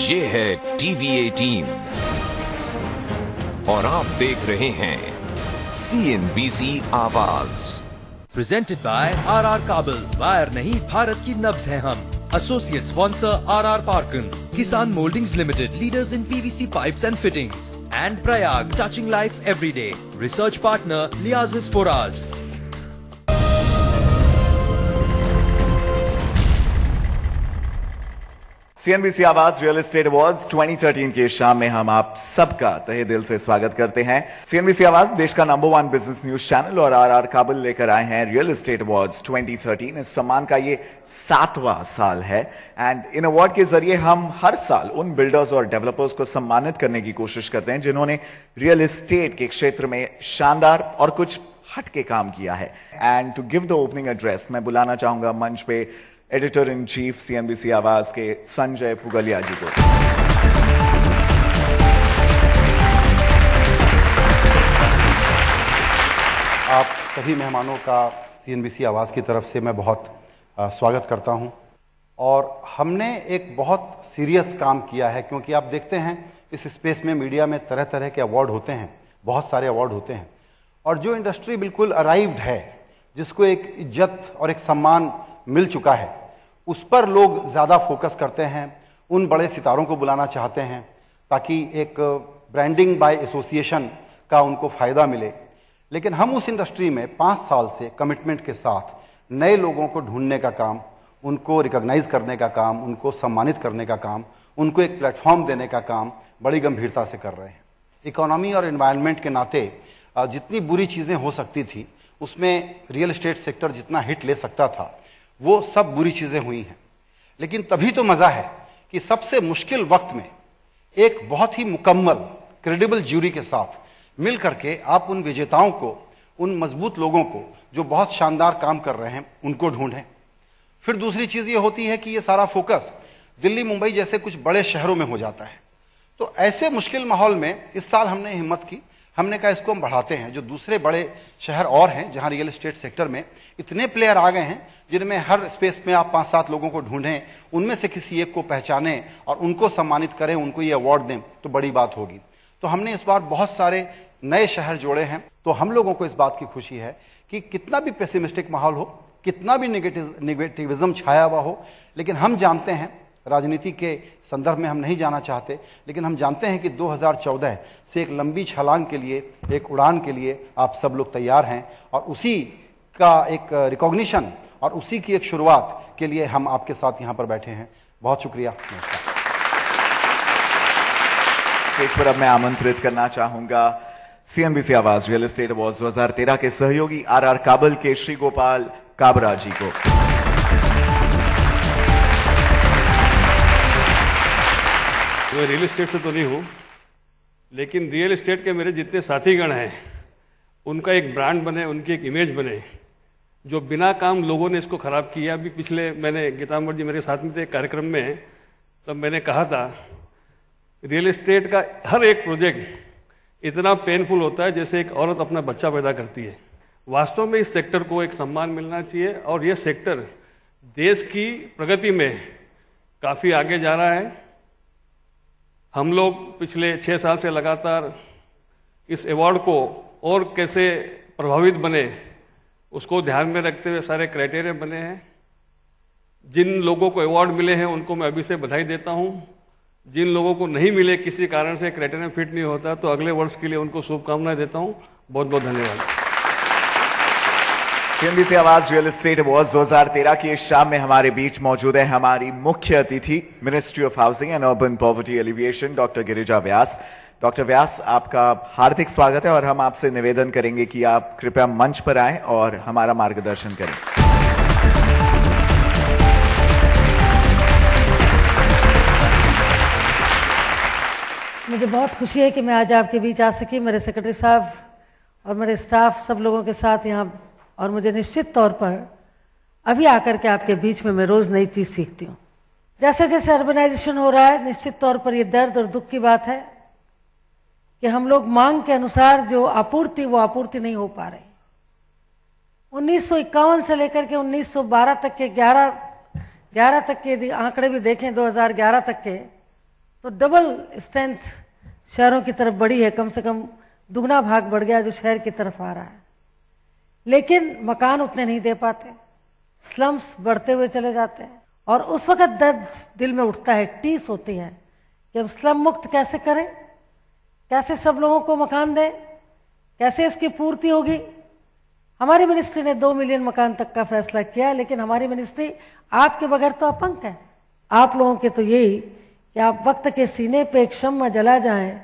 ये है टीवी 18 और आप देख रहे हैं CNBC आवाज। प्रेजेंटेड बाय RR काबल। वायर नहीं, भारत की नब्ज है हम। एसोसिएट स्पॉन्सर RR पार्कन, Kisan mouldings limited, leaders in PVC pipes and fittings, and Prayag, touching life every day. Research partner Liases Foras. CNBC Awaaz real estate awards 2013 के शाम में हम आप सबका तहे दिल से स्वागत करते हैं। CNBC आवाज देश का नंबर 1 बिजनेस न्यूज चैनल और RR काबल लेकर आए हैं रियल एस्टेट अवार्ड्स 2013। इस सम्मान का ये 7वां साल है एंड इन अवार्ड के जरिए हम हर साल उन बिल्डर्स और डेवलपर्स को सम्मानित करने की कोशिश करते हैं जिन्होंने रियल एस्टेट के क्षेत्र में शानदार और कुछ हट के काम किया है। And to give the opening address मैं बुलाना चाहूंगा मंच पे एडिटर इन चीफ CNBC आवाज के संजय पुगलिया जी को। आप सभी मेहमानों का CNBC आवाज की तरफ से मैं बहुत स्वागत करता हूं। और हमने एक बहुत सीरियस काम किया है, क्योंकि आप देखते हैं इस स्पेस में मीडिया में तरह तरह के अवार्ड होते हैं, बहुत सारे अवार्ड होते हैं, और जो इंडस्ट्री बिल्कुल अराइव्ड है, जिसको एक इज्जत और एक सम्मान मिल चुका है, उस पर लोग ज़्यादा फोकस करते हैं। उन बड़े सितारों को बुलाना चाहते हैं ताकि एक ब्रांडिंग बाय एसोसिएशन का उनको फ़ायदा मिले। लेकिन हम उस इंडस्ट्री में 5 साल से कमिटमेंट के साथ नए लोगों को ढूंढने का काम, उनको रिकॉग्नाइज करने का काम, उनको सम्मानित करने का काम, उनको एक प्लेटफॉर्म देने का काम बड़ी गंभीरता से कर रहे हैं। इकोनॉमी और एनवायरनमेंट के नाते जितनी बुरी चीज़ें हो सकती थी, उसमें रियल एस्टेट सेक्टर जितना हिट ले सकता था, वो सब बुरी चीजें हुई हैं। लेकिन तभी तो मजा है कि सबसे मुश्किल वक्त में एक बहुत ही मुकम्मल क्रेडिबल ज्यूरी के साथ मिल करके आप उन विजेताओं को, उन मजबूत लोगों को जो बहुत शानदार काम कर रहे हैं, उनको ढूंढें। फिर दूसरी चीज ये होती है कि ये सारा फोकस दिल्ली, मुंबई जैसे कुछ बड़े शहरों में हो जाता है। तो ऐसे मुश्किल माहौल में इस साल हमने हिम्मत की, हमने कहा इसको हम बढ़ाते हैं। जो दूसरे बड़े शहर और हैं जहां रियल एस्टेट सेक्टर में इतने प्लेयर आ गए हैं, जिनमें हर स्पेस में आप 5-7 लोगों को ढूंढें, उनमें से किसी एक को पहचानें और उनको सम्मानित करें, उनको ये अवार्ड दें, तो बड़ी बात होगी। तो हमने इस बार बहुत सारे नए शहर जोड़े हैं। तो हम लोगों को इस बात की खुशी है कि कितना भी पेसिमिस्टिक माहौल हो, कितना भी नेगेटिविज्म छाया हुआ हो, लेकिन हम जानते हैं, राजनीति के संदर्भ में हम नहीं जाना चाहते, लेकिन हम जानते हैं कि 2014 से एक लंबी छलांग के लिए, एक उड़ान के लिए आप सब लोग तैयार हैं, और उसी का एक रिकॉग्निशन और उसी की एक शुरुआत के लिए हम आपके साथ यहाँ पर बैठे हैं। बहुत शुक्रिया। स्टेज पर अब मैं आमंत्रित करना चाहूंगा CNBC Awaaz real estate awards 2013 के सहयोगी RR काबल के श्री गोपाल काबरा जी को। मैं रियल एस्टेट से तो नहीं हूँ, लेकिन रियल एस्टेट के मेरे जितने साथीगण हैं, उनका एक ब्रांड बने, उनकी एक इमेज बने। जो बिना काम लोगों ने इसको ख़राब किया। अभी पिछले मैंने गीतांबर जी मेरे साथ में थे एक कार्यक्रम में, तब मैंने कहा था रियल एस्टेट का हर एक प्रोजेक्ट इतना पेनफुल होता है जैसे एक औरत अपना बच्चा पैदा करती है। वास्तव में इस सेक्टर को एक सम्मान मिलना चाहिए, और ये सेक्टर देश की प्रगति में काफ़ी आगे जा रहा है। हम लोग पिछले 6 साल से लगातार इस अवार्ड को और कैसे प्रभावित बने, उसको ध्यान में रखते हुए सारे क्राइटेरिया बने हैं। जिन लोगों को अवार्ड मिले हैं उनको मैं अभी से बधाई देता हूं। जिन लोगों को नहीं मिले, किसी कारण से क्राइटेरिया फिट नहीं होता, तो अगले वर्ष के लिए उनको शुभकामनाएं देता हूं। बहुत बहुत धन्यवाद। CNBC Awaaz real estate awards 2013 की इस शाम में हमारे बीच मौजूद है हमारी मुख्य अतिथि, ministry of housing and urban poverty alleviation, doctor Girija Vyas. Doctor Vyas, आपका हार्दिक स्वागत है और हम आपसे निवेदन करेंगे कि आप कृपया मंच पर आएं और हमारा मार्गदर्शन करें। मुझे बहुत खुशी है कि मैं आज आपके बीच आ सकी, मेरे सेक्रेटरी साहब और मेरे स्टाफ सब लोगों के साथ यहाँ। और मुझे निश्चित तौर पर अभी आकर के आपके बीच में मैं रोज नई चीज सीखती हूँ। जैसे जैसे अर्बनाइजेशन हो रहा है, निश्चित तौर पर ये दर्द और दुख की बात है कि हम लोग मांग के अनुसार जो आपूर्ति, वो आपूर्ति नहीं हो पा रही। 1951 से लेकर के 1912 तक के 11 तक के आंकड़े भी देखें, 2011 तक के, तो डबल स्ट्रेंथ शहरों की तरफ बढ़ी है, कम से कम दुगना भाग बढ़ गया जो शहर की तरफ आ रहा है। लेकिन मकान उतने नहीं दे पाते, स्लम्स बढ़ते हुए चले जाते हैं, और उस वक्त दर्द दिल में उठता है, टीस होती है कि अब स्लम मुक्त कैसे करें, कैसे सब लोगों को मकान दें, कैसे इसकी पूर्ति होगी। हमारी मिनिस्ट्री ने 2 मिलियन मकान तक का फैसला किया, लेकिन हमारी मिनिस्ट्री आपके बगैर तो अपंग है। आप लोगों के तो यही कि आप वक्त के सीने पे एक शम्मा जला जाएं,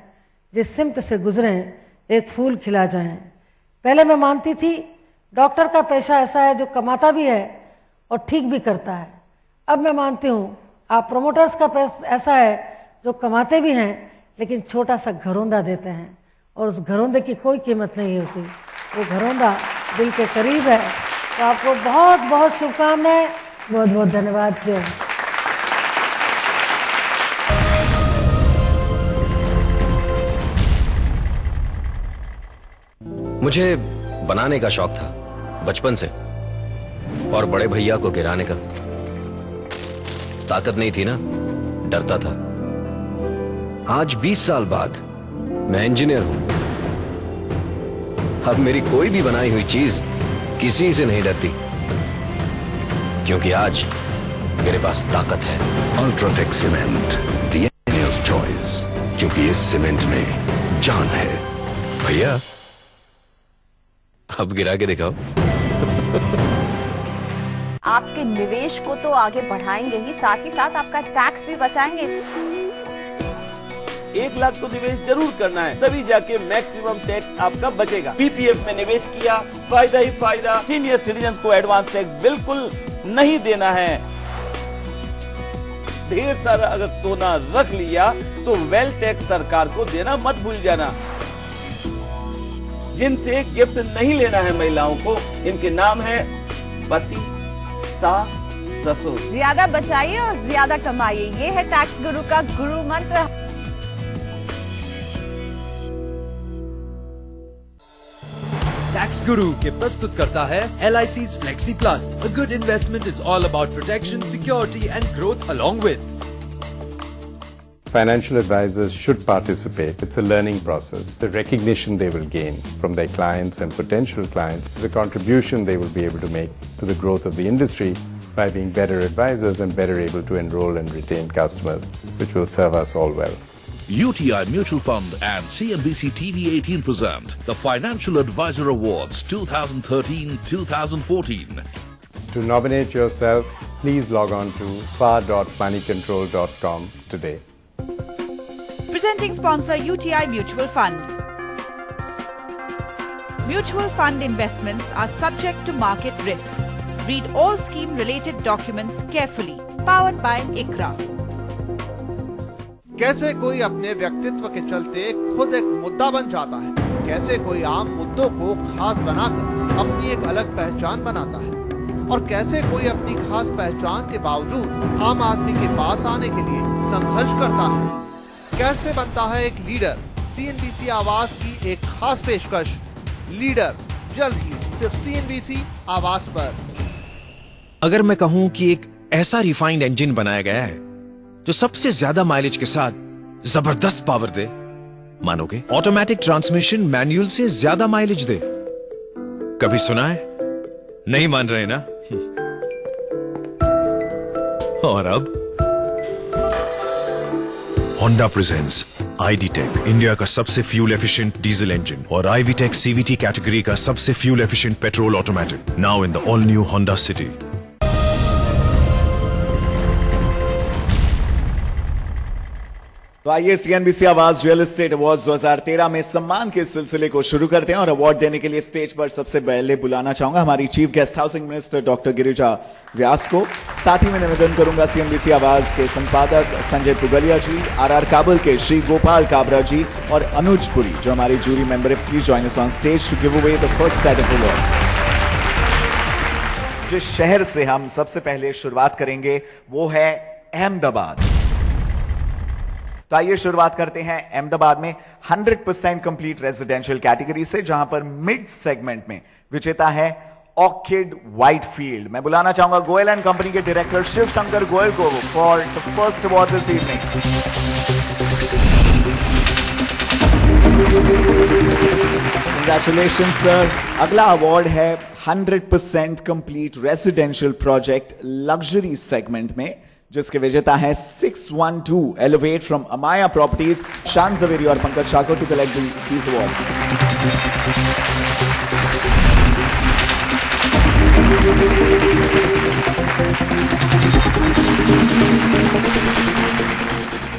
जिस सिमत से गुजरें एक फूल खिला जाएं। पहले मैं मानती थी डॉक्टर का पेशा ऐसा है जो कमाता भी है और ठीक भी करता है। अब मैं मानती हूँ आप प्रोमोटर्स का पेशा ऐसा है जो कमाते भी हैं लेकिन छोटा सा घरौंदा देते हैं, और उस घरौंदे की कोई कीमत नहीं होती। वो घरौंदा दिल के करीब है। तो आपको बहुत बहुत शुभकामनाएं, बहुत बहुत धन्यवाद। मुझे बनाने का शौक था बचपन से, और बड़े भैया को गिराने का। ताकत नहीं थी ना, डरता था। आज 20 साल बाद मैं इंजीनियर हूं। अब मेरी कोई भी बनाई हुई चीज किसी से नहीं डरती, क्योंकि आज मेरे पास ताकत है। UltraTech cement, the engineers choice, क्योंकि इस सीमेंट में जान है। भैया अब गिरा के दिखाओ। आपके निवेश को तो आगे बढ़ाएंगे ही, साथ ही साथ आपका टैक्स भी बचाएंगे। 1 लाख तो निवेश जरूर करना है, तभी जाके मैक्सिमम टैक्स आपका बचेगा। पीपीएफ में निवेश किया, फायदा ही फायदा। सीनियर सिटीजन को एडवांस टैक्स बिल्कुल नहीं देना है। ढेर सारा अगर सोना रख लिया तो वेल्थ टैक्स सरकार को देना मत भूल जाना। जिनसे गिफ्ट नहीं लेना है महिलाओं को, इनके नाम है पति, सास, ससुर। ज्यादा बचाइए और ज्यादा कमाइए, ये है टैक्स गुरु का गुरु मंत्र। टैक्स गुरु के प्रस्तुत करता है LIC's Flexi Plus. A good investment is all about protection, security and growth along with. Financial advisors should participate. It's a learning process. The recognition they will gain from their clients and potential clients, the contribution they will be able to make to the growth of the industry by being better advisors and better able to enroll and retain customers, which will serve us all well. UTI Mutual Fund and CNBC TV18 present the Financial Advisor Awards 2013-2014. To nominate yourself, please log on to far.moneycontrol.com today. Presenting sponsor UTI Mutual Fund. Mutual fund investments are subject to market risks. Read all scheme related documents carefully. Powered by ICRA. कैसे कोई अपने व्यक्तित्व के चलते खुद एक मुद्दा बन जाता है, कैसे कोई आम मुद्दों को खास बनाकर अपनी एक अलग पहचान बनाता है, और कैसे कोई अपनी खास पहचान के बावजूद आम आदमी के पास आने के लिए संघर्ष करता है। कैसे बनता है एक लीडर। CNBC आवाज की एक खास पेशकश, लीडर, जल्द ही सिर्फ CNBC आवाज पर। अगर मैं कहूं कि एक ऐसा रिफाइंड इंजन बनाया गया है जो सबसे ज्यादा माइलेज के साथ जबरदस्त पावर दे, मानोगे? ऑटोमेटिक ट्रांसमिशन मैनुअल से ज्यादा माइलेज दे। कभी सुना है? नहीं मान रहे ना? और अब Honda presents ID.Tech, इंडिया का सबसे फ्यूल एफिशिएंट डीजल इंजन, और IV.Tech CVT कैटेगरी का सबसे fuel efficient petrol automatic, now in the all new Honda City। तो आइए CNBC Awaaz real estate awards 2013 में सम्मान के सिलसिले को शुरू करते हैं, और अवार्ड देने के लिए स्टेज पर सबसे पहले बुलाना चाहूंगा हमारी chief guest housing minister doctor Girija Vyas को। साथ ही मैं निवेदन करूंगा CNBC आवाज के संपादक संजय पुगलिया जी, RR काबुल के श्री गोपाल काबरा जी और अनुज पुरी जो हमारे जूरी मेंबर है। Please join us on stage to give away the first set of awards. जिस शहर से हम सबसे पहले शुरुआत करेंगे वो है अहमदाबाद। तो आइए शुरुआत करते हैं अहमदाबाद में 100% कंप्लीट रेजिडेंशियल कैटेगरी से, जहां पर मिड सेगमेंट में विजेता है ऑर्किड व्हाइटफील्ड। मैं बुलाना चाहूंगा गोयल एंड कंपनी के डायरेक्टर शिव शंकर गोयल को for the first award this evening. Congratulations sir. अगला अवार्ड है 100% complete residential project luxury segment में, जिसके विजेता है 612 elevate from Amaya properties, Shan Javeri और पंकज शाको to collect these awards.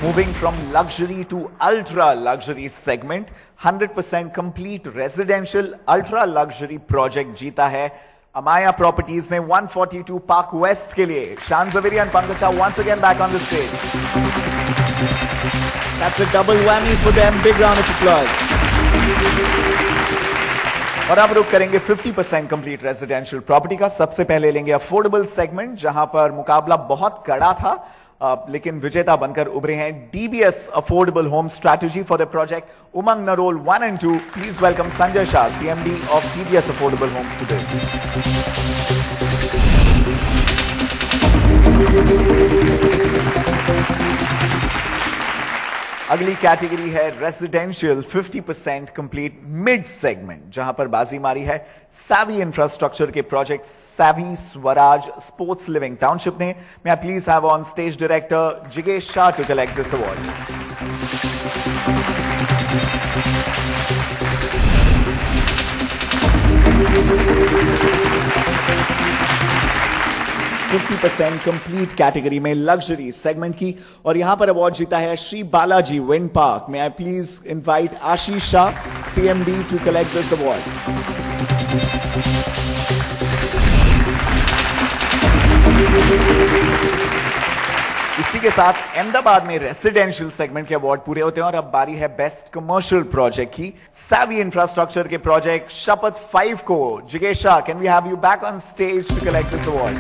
Moving from luxury to ultra luxury segment, 100% complete residential ultra luxury project जीता है अमाया प्रॉपर्टीज ने 142 पार्क वेस्ट के लिए। शान Javeri and Pankaj Shah once again back on the stage. That's a double whammy for them. Big round of applause. और अब रुक करेंगे 50% कंप्लीट रेजिडेंशियल प्रॉपर्टी का। सबसे पहले लेंगे अफोर्डेबल सेगमेंट, जहां पर मुकाबला बहुत कड़ा था, लेकिन विजेता बनकर उभरे हैं DBS affordable home strategy for the project Umang Narol 1 and 2। Please welcome Sanjay Shah, CMD of DBS affordable homes to this. अगली कैटेगरी है रेजिडेंशियल 50% कंप्लीट मिड सेगमेंट, जहां पर बाजी मारी है सैवी इंफ्रास्ट्रक्चर के project Savvy Swaraj sports living township ने। May I please have on stage director जिगेश Shah to collect this award. 50% complete category में लग्जरी सेगमेंट की, और यहां पर अवार्ड जीता है Shri Balaji wind park. May I please invite Ashish Shah, CMD, to collect this award. इसी के साथ अहमदाबाद में रेसिडेंशियल सेगमेंट के अवार्ड पूरे होते हैं, और अब बारी है बेस्ट कमर्शियल प्रोजेक्ट की। सैवी इंफ्रास्ट्रक्चर के प्रोजेक्ट शपथ 5 को जिगेश Shah, can we have you back on stage to collect this award.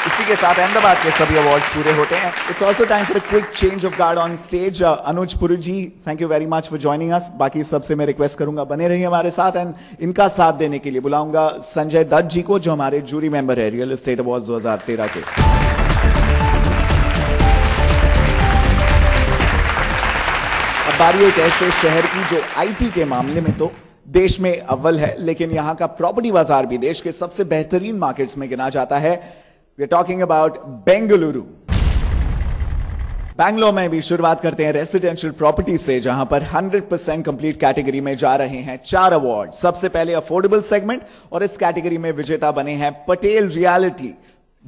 इसी के साथ अहमदाबाद के सभी अवार्ड्स पूरे होते हैं। It's also time for a quick change of guard on stage. Anuj Puri ji, thank you very much for joining us. बाकी सबसे मैं रिक्वेस्ट करूंगा बने रहिए हमारे साथ, एंड इनका साथ देने के लिए बुलाऊंगा संजय दत्त जी को, जो हमारे जूरी मेंबर है रियल एस्टेट अवार्ड्स 2013 के। अब बारी एक ऐसे शहर की जो आईटी के मामले में तो देश में अव्वल है, लेकिन यहां का प्रॉपर्टी बाजार भी देश के सबसे बेहतरीन मार्केट्स में गिना जाता है। We are talking about Bengaluru. Bangalore में भी शुरुआत करते हैं रेसिडेंशियल प्रॉपर्टी से, जहां पर 100% कंप्लीट कैटेगरी में जा रहे हैं 4 अवार्ड। सबसे पहले अफोर्डेबल सेगमेंट, और इस कैटेगरी में विजेता बने हैं पटेल रियलिटी,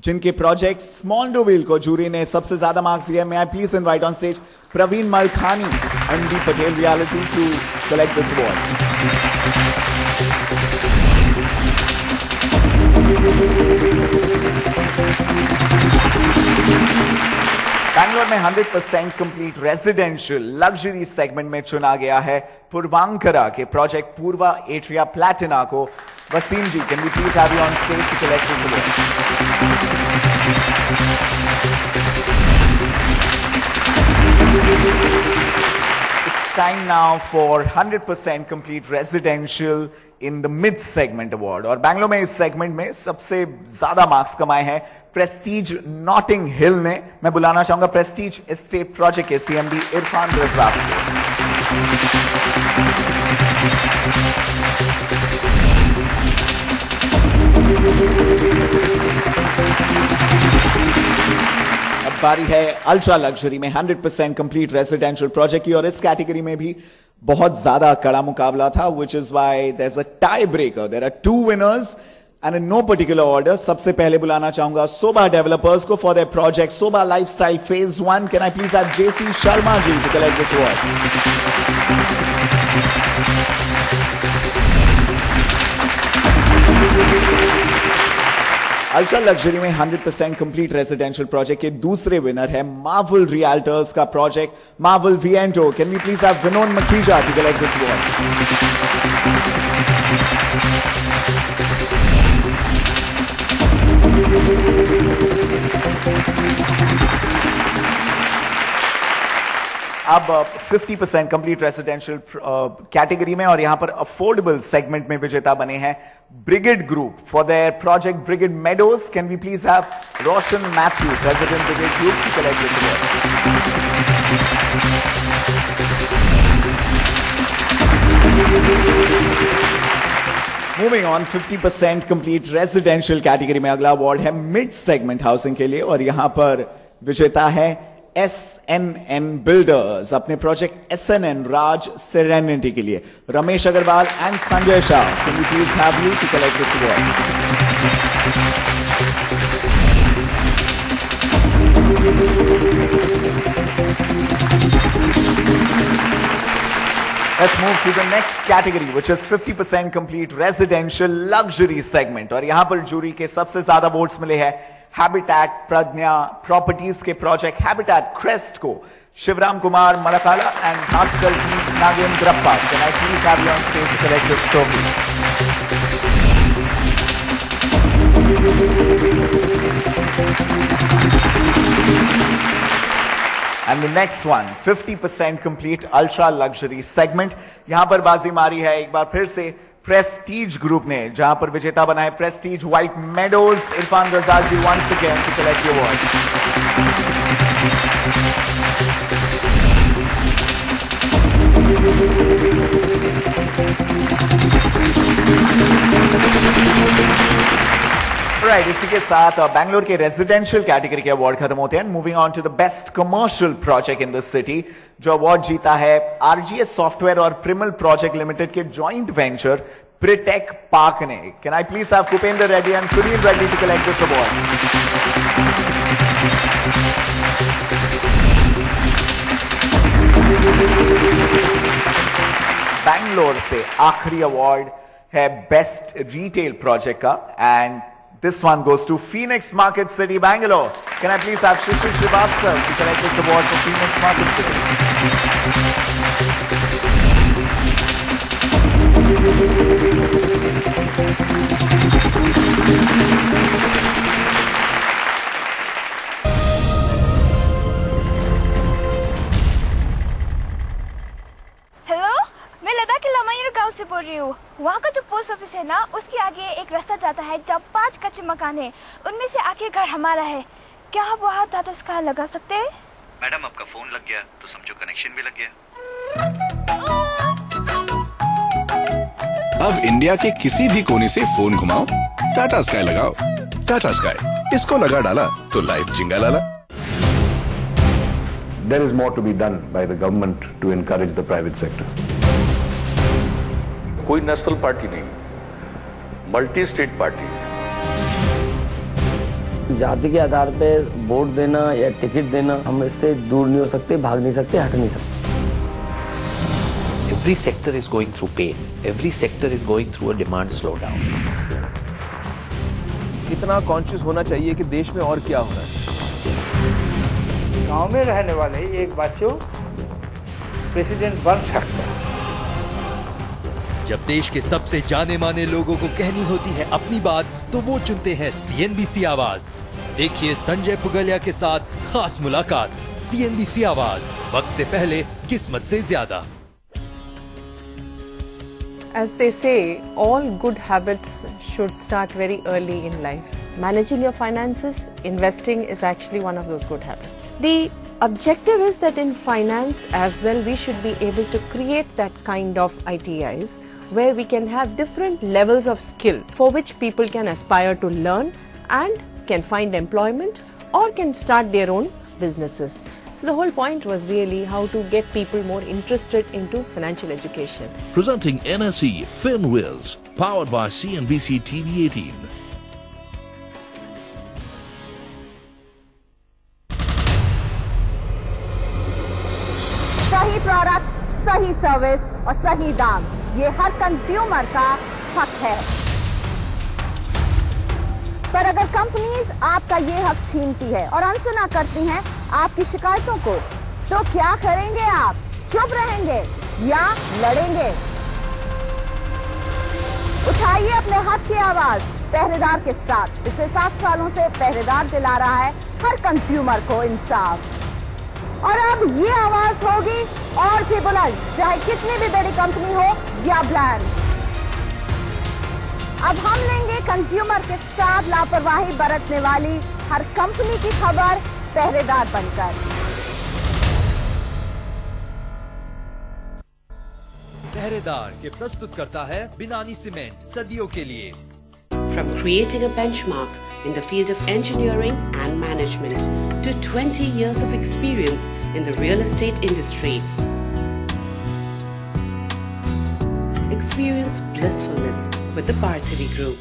जिनके प्रोजेक्ट स्मॉन्डोविल को जूरी ने सबसे ज्यादा मार्क्स दिए। May I please invite on stage Praveen Malkhani, MD Patel realty, to collect this award. Bangalore में 100% कंप्लीट रेजिडेंशियल लग्जरी सेगमेंट में चुना गया है पूर्वांकरा के प्रोजेक्ट पूर्वा एट्रिया प्लैटिना को। Wasim ji, can we please have you on stage to collect this award. It's time now for 100% complete residential in the mid segment award, और बैंगलोर में इस सेगमेंट में सबसे ज्यादा मार्क्स कमाए हैं प्रेस्टीज नॉटिंग हिल ने। मैं बुलाना चाहूंगा प्रेस्टीज एस्टेट प्रोजेक्ट के सीएमडी इरफान रज़ाक को। अब बारी है अल्ट्रा लग्जरी में 100% कंप्लीट रेजिडेंशियल प्रोजेक्ट की, और इस कैटेगरी में भी बहुत ज्यादा कड़ा मुकाबला था, which is why there's a tie breaker. There are 2 winners and in no particular order. सबसे पहले बुलाना चाहूंगा सोबा डेवलपर्स को for their project Sobha Lifestyle phase 1. Can I please have JC Sharma ji to collect this award? Ultra luxury में 100% complete residential project के दूसरे winner है Marvel Realtors का project Marvel Viento. Can we please have Vinod Makhija to collect this award? अब 50% complete residential category में और यहां पर अफोर्डेबल सेगमेंट में विजेता बने हैं Brigade Group for their project Brigade Meadows. Can we please have Roshan Mathew, president Brigade Group, to collect this award. Moving on, 50% complete residential category में अगला अवार्ड है मिड सेगमेंट हाउसिंग के लिए और यहां पर विजेता है SNN बिल्डर्स अपने प्रोजेक्ट SNN राज सेरेनिटी के लिए। Ramesh Agrawal and Sanjay Shah, can you please have you to collect this Let's move to the next category, which is 50% complete residential luxury segment. और यहां पर जूरी के सबसे ज्यादा वोट्स मिले हैं हैबिटेट प्रज्ञा प्रॉपर्टीज के प्रोजेक्ट हैबिटेट क्रेस्ट को Shivaram Kumar Madkala and Bhaskar Nagendrappa. Can I please have you on stage to collect this trophy? And the next one, 50% complete ultra luxury segment. यहां पर बाजी मारी है एक बार फिर से प्रेस्टीज ग्रुप ने, जहां पर विजेता बना है Prestige White Meadows. Irfan Raza ji once again to collect the award. Right, इसी के साथ बैंगलोर के रेजिडेंशियल कैटेगरी के अवार्ड खत्म होते हैं। Moving on to the best commercial project in the city, जो अवार्ड जीता है RGS सॉफ्टवेयर और प्रिमल प्रोजेक्ट लिमिटेड के जॉइंट वेंचर प्रिटेक पार्क ने। Can I please have Kupendra Reddy and Sunil Reddy to collect this award? Bangalore से आखिरी अवार्ड है बेस्ट रिटेल प्रोजेक्ट का and this one goes to Phoenix Market City, Bangalore. Can I please have Shishir Srivastava to collect this award for Phoenix Market City? Hello? मैं लद्दाख के लामायूर गांव से बोल रही हूँ। वहाँ का जो पोस्ट ऑफिस है ना, उसके आगे एक रास्ता जाता है जहाँ 5 कच्चे मकान है, उनमें से आखिर घर हमारा है। क्या आप वहाँ टाटा स्काई लगा सकते हैं? मैडम, आपका फोन लग गया तो समझो कनेक्शन भी लग गया। अब इंडिया के किसी भी कोने से फोन घुमाओ, टाटा स्काई लगाओ। टाटा स्काई, इसको लगा डाला तो लाइफ जिंगा लाला। There is more to be done by the government to encourage the private sector. कोई नेशनल पार्टी नहीं, मल्टी स्टेट पार्टी। जाति के आधार पे वोट देना या टिकट देना, हम इससे दूर नहीं हो सकते, भाग नहीं सकते, हट नहीं सकते। Every sector is going through pain. Every sector is going through a demand slowdown. इतना कॉन्शियस होना चाहिए कि देश में और क्या हो रहा है। गांव में रहने वाले एक बच्चों प्रेसिडेंट बन सकता है। जब देश के सबसे जाने माने लोगों को कहनी होती है अपनी बात, तो वो चुनते हैं CNBC आवाज। देखिए संजय पुगलिया के साथ खास मुलाकात CNBC आवाज, वक्त से पहले किस्मत से ज्यादा। As they say, all good habits should start very early in life. Managing your finances, investing is actually one of those good habits. The objective is that in finance as well, we should be able to create that kind of ITIs where we can have different levels of skill for which people can aspire to learn and can find employment or can start their own businesses. So the whole point was really how to get people more interested into financial education. Presenting NSE FinWiz, powered by CNBC TV 18. सही product, सही service और सही दाम, ये हर consumer का हक है। पर अगर कंपनीज आपका ये हक छीनती है और अनसुना करती हैं आपकी शिकायतों को, तो क्या करेंगे आप? चुप रहेंगे या लड़ेंगे? उठाइए अपने हक की आवाज पहरेदार के साथ। पिछले 7 सालों से पहरेदार दिला रहा है हर कंज्यूमर को इंसाफ। और अब ये आवाज होगी और भी बुलंद, चाहे कितनी भी बड़ी कंपनी हो या ब्रांड। अब हम लेंगे कंज्यूमर के साथ लापरवाही बरतने वाली हर कंपनी की खबर पहरेदार बनकर। पहरेदार के प्रस्तुत करता है बिनानी सीमेंट सदियों के लिए। From creating a benchmark in the field of engineering and management to 20 years of experience in the real estate industry. Experience blissfulness with the Parthivi Group.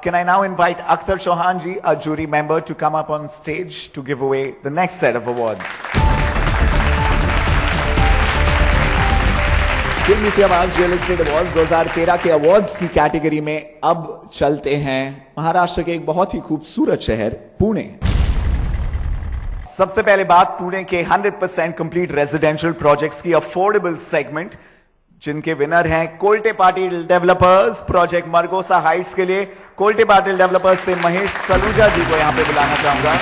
Can I now invite Akhtar Chauhan ji, a jury member, to come up on stage to give away the next set of awards. CNBC Awaaz real estate awards 2013 के awards की category में अब चलते हैं महाराष्ट्र के एक बहुत ही खूबसूरत शहर पुणे। सबसे पहले बात पुणे के 100% कंप्लीट रेजिडेंशियल प्रोजेक्ट्स की अफोर्डेबल सेगमेंट, जिनके विनर हैं Kolte Patil Developers project Margosa Heights के लिए। कोल्टे पाटिल डेवलपर्स से महेश सलूजा जी को यहां पे बुलाना चाहूंगा।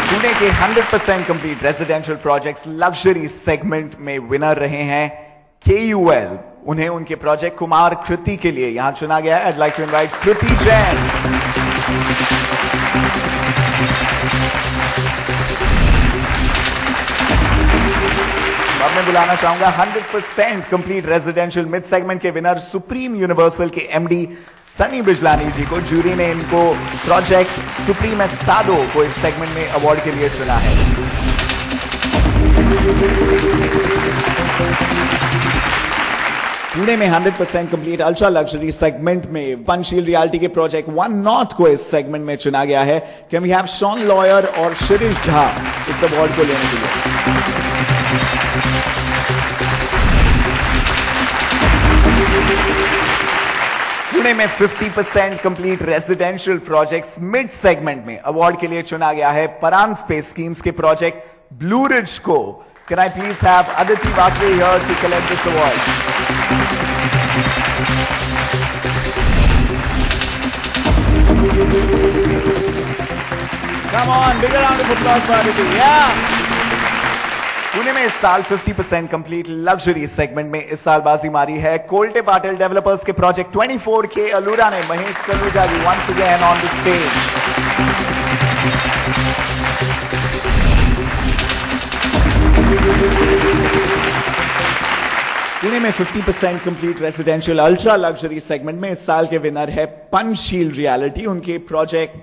पुणे के 100% complete residential projects luxury segment में विनर रहे हैं KUL। उन्हें उनके प्रोजेक्ट कुमार कृति के लिए यहां चुना गया है। I'd like to invite कृति जैन। अब मैं बुलाना चाहूंगा 100% कंप्लीट रेजिडेंशियल मिड सेगमेंट के विनर सुप्रीम यूनिवर्सल के MD सनी बिजलानी जी को। जूरी ने इनको प्रोजेक्ट सुप्रीम एस्टाडो को इस सेगमेंट में अवार्ड के लिए चुना है। पुणे में 100% कंप्लीट अल्ट्रा लग्जरी सेगमेंट में पंचशील रियल्टी के प्रोजेक्ट वन नॉर्थ को इस सेगमेंट में चुना गया है। Can we have Shaun Lawyer और शिरीष झा इस अवार्ड को लेने के लिए। पुणे में 50% complete residential projects mid segment में अवार्ड के लिए चुना गया है परान स्पेस स्कीम्स के प्रोजेक्ट ब्लू रिज को। Can I please have Aditi Vakre here to collect this award? Come on, bigger round of applause for Aditi. Yeah. Pune में इस साल 50% कंप्लीट लग्जरी सेगमेंट में इस साल बाजी मारी है कोल्टे पाटिल डेवलपर्स के प्रोजेक्ट 24K अलूरा ने। महेश सलूजा जी once again on the stage. Pune में 50% complete residential ultra luxury segment में इस साल के विनर है पंचशील रियलिटी, उनके प्रोजेक्ट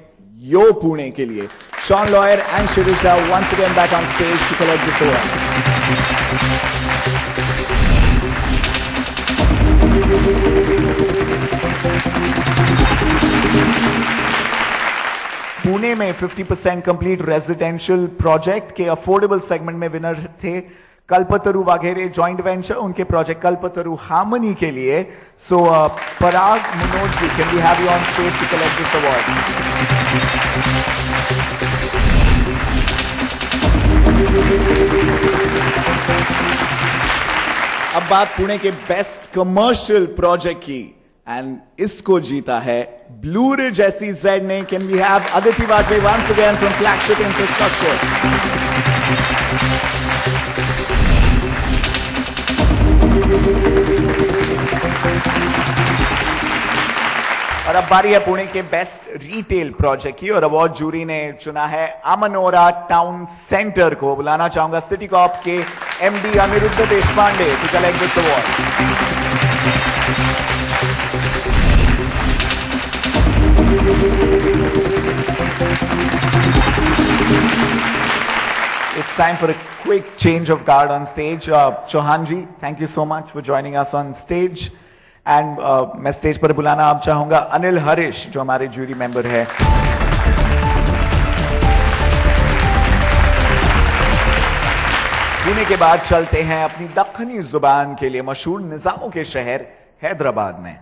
यो पुणे के लिए। Shaun Loyer and Shirisha once again back on stage to collect this award. Pune में 50% कंप्लीट रेजिडेंशियल प्रोजेक्ट के अफोर्डेबल सेगमेंट में विनर थे कल्पतरु वाघेरे जॉइंट वेंचर, उनके प्रोजेक्ट कल्पतरु हार्मनी के लिए। So Parag Manoj ji, can we have you on stage to collect this award. अब बात पुणे के बेस्ट कमर्शियल प्रोजेक्ट की, एंड इसको जीता है ब्लू रिज SEZ ने। Can we have Aditi Vajpayee once again from flagship infrastructure. और अब बारी है पुणे के बेस्ट रिटेल प्रोजेक्ट की, और अवार्ड जूरी ने चुना है अमनोरा टाउन सेंटर को। बुलाना चाहूंगा सिटी कॉर्प के MD Aniruddha Deshpande to collect this award. It's time for a quick change of guard on stage. Chauhan ji, thank you so much for joining us on stage. And मैं stage पर बुलाना आप चाहूंगा अनिल हरीश, जो हमारे जूरी मेंबर है। पुणे के बाद चलते हैं अपनी दक्खनी जुबान के लिए मशहूर निजामों के शहर हैदराबाद में।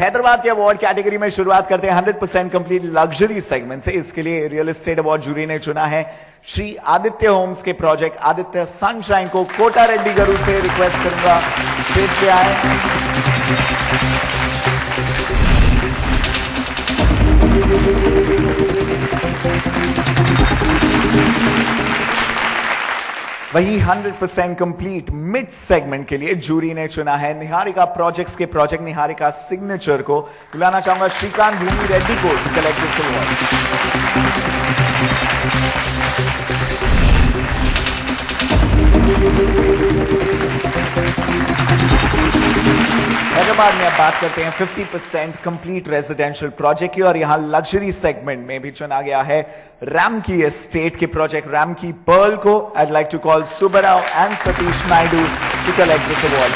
हैदराबाद के अवार्ड कैटेगरी में शुरुआत करते हैं 100% कंप्लीट लग्जरी सेगमेंट से। इसके लिए रियल एस्टेट अवार्ड जूरी ने चुना है श्री आदित्य होम्स के प्रोजेक्ट आदित्य सनशाइन को। कोटा रेड्डी गरु से रिक्वेस्ट करूंगा स्टेज पे आए। वही 100% कंप्लीट मिड सेगमेंट के लिए जूरी ने चुना है निहारिका प्रोजेक्ट्स के प्रोजेक्ट निहारिका सिग्नेचर को। बुलाना चाहूंगा श्रीकांत भूमि रेड्डी को to collect this award. Hyderabad में अब बात करते हैं 50% कंप्लीट रेजिडेंशियल प्रोजेक्ट की और यहां लग्जरी सेगमेंट में भी चुना गया है रामकी एस्टेट के प्रोजेक्ट रामकी पर्ल को। I'd like to call Subbarao and Satish Naidu to collect this award.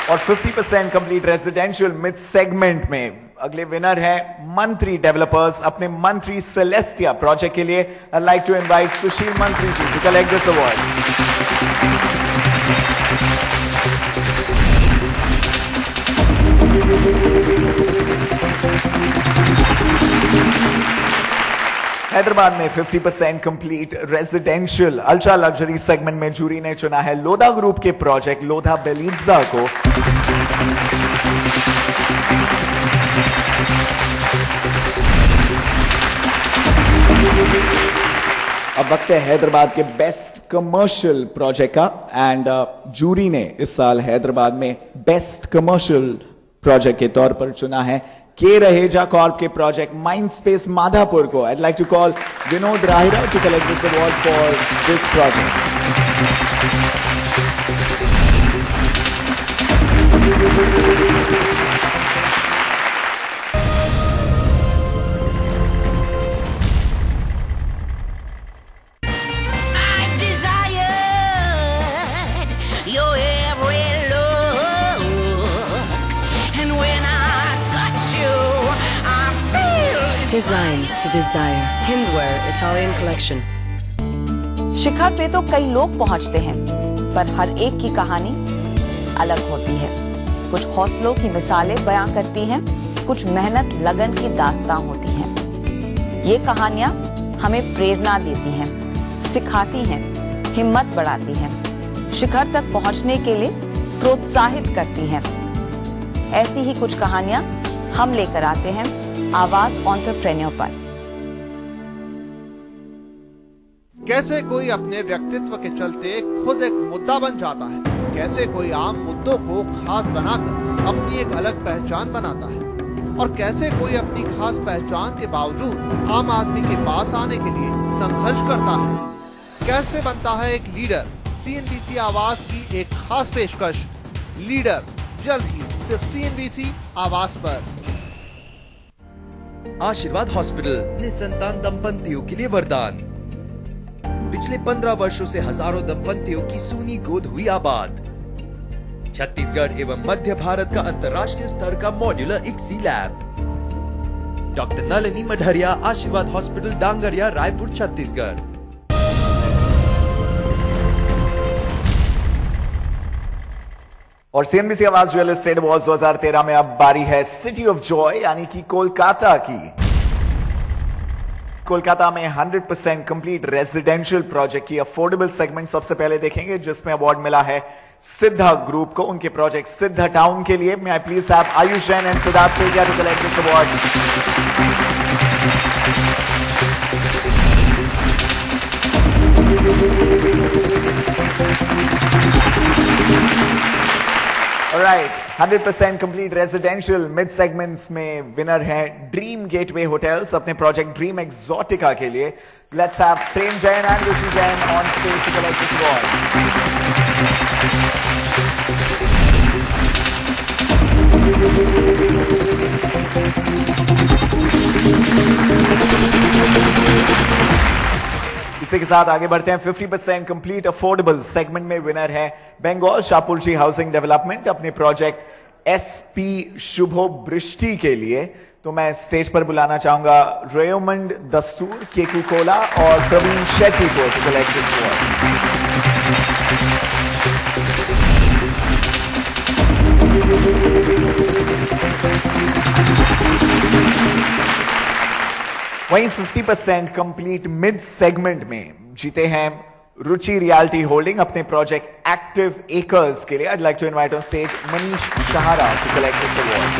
और 50% कंप्लीट रेजिडेंशियल मिड सेगमेंट में अगले विनर है मंत्री डेवलपर्स अपने मंत्री सेलेस्टिया प्रोजेक्ट के लिए। I'd like to invite सुशील मंत्री जी to collect this award. Hyderabad में 50% complete residential ultra luxury segment में जूरी ने चुना है लोधा ग्रुप के प्रोजेक्ट लोधा बेलिजा को। अब वक्त है हैदराबाद के बेस्ट कमर्शियल प्रोजेक्ट का एंड जूरी ने इस साल हैदराबाद में बेस्ट कमर्शियल प्रोजेक्ट के तौर पर चुना है के रहेजा कॉर्प के प्रोजेक्ट माइंड स्पेस माधापुर को। I'd like to call Vinod राहिरा to collect this award for this project. Designs to desire. Hindware Italian collection. शिखर पे तो कई लोग पहुंचते हैं, पर हर एक की कहानी अलग होती है। कुछ हौसलों की मिसालें बयां करती हैं, कुछ मेहनत लगन की दास्तां होती हैं। ये कहानियां हमें प्रेरणा देती हैं, सिखाती हैं, हिम्मत बढ़ाती हैं, शिखर तक पहुंचने के लिए प्रोत्साहित करती हैं। ऐसी ही कुछ कहानियां हम लेकर आते हैं आवाज एंटरप्रेन्योर पर। कैसे कोई अपने व्यक्तित्व के चलते खुद एक मुद्दा बन जाता है, कैसे कोई आम मुद्दों को खास बनाकर अपनी एक अलग पहचान बनाता है और कैसे कोई अपनी खास पहचान के बावजूद आम आदमी के पास आने के लिए संघर्ष करता है। कैसे बनता है एक लीडर। CNBC आवाज की एक खास पेशकश लीडर जल्द ही सिर्फ CNBC आवाज पर। आशीर्वाद हॉस्पिटल निसंतान दंपतियों के लिए वरदान। पिछले 15 वर्षों से हजारों दंपतियों की सूनी गोद हुई आबाद। छत्तीसगढ़ एवं मध्य भारत का अंतर्राष्ट्रीय स्तर का modular ICSI lab. Doctor Nalini Madhariya, Ashirwad hospital, डांगरिया, रायपुर, छत्तीसगढ़। और CNBC Awaaz real estate awards 2013 में अब बारी है सिटी ऑफ जॉय यानी कि कोलकाता की। कोलकाता में 100% कंप्लीट रेजिडेंशियल प्रोजेक्ट की अफोर्डेबल सेगमेंट सबसे पहले देखेंगे, जिसमें अवार्ड मिला है सिद्धा ग्रुप को उनके प्रोजेक्ट सिद्धा टाउन के लिए। May please have Ayush Jain and Siddharth Sethia to collect this award. Alright, 100% complete residential mid segments में विनर है ड्रीम गेटवे होटल्स अपने प्रोजेक्ट ड्रीम एक्सोटिका के लिए। Let's have Prem Jain and Rishi Jain on stage to collect this award. इसी के साथ आगे बढ़ते हैं। 50% कंप्लीट अफोर्डेबल सेगमेंट में विनर है बंगाल शाहपुरजी हाउसिंग डेवलपमेंट अपने प्रोजेक्ट SP शुभो बृष्टि के लिए। तो मैं स्टेज पर बुलाना चाहूंगा रेमंड दस्तूर, केकू कोला और प्रवीण शेट्टी को टू कलेक्ट दिस अवार्ड। वहीं 50% कंप्लीट मिड सेगमेंट में जीते हैं रुचि रियल्टी होल्डिंग अपने प्रोजेक्ट एक्टिव एकर्स के लिए। I'd like to invite on stage Manish शहारा to collect this award.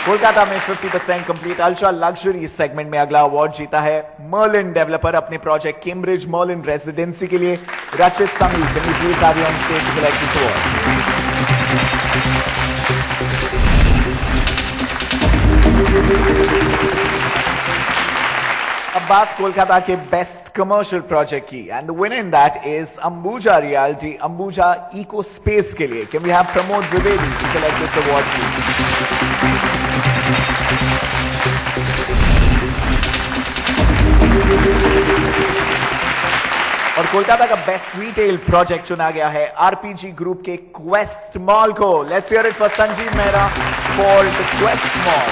Kolkata में 50% कंप्लीट अल्ट्रा लग्जरी सेगमेंट में अगला अवार्ड जीता है मर्लिन डेवलपर अपने प्रोजेक्ट कैम्ब्रिज मर्लिन रेजिडेंसी के लिए। रचित Sameer, can you please have you on stage to collect this award? अब बात कोलकाता के बेस्ट कमर्शियल प्रोजेक्ट की and the winner in that is Ambuja Realty Ambuja Eco Space के लिए। Can we have Pramod Dwivedi to collect this award please? और कोलकाता का best retail project चुना गया है आरपीजी ग्रुप के क्वेस्ट मॉल को। Let's hear it for Sanjeev Mehra for the Quest mall.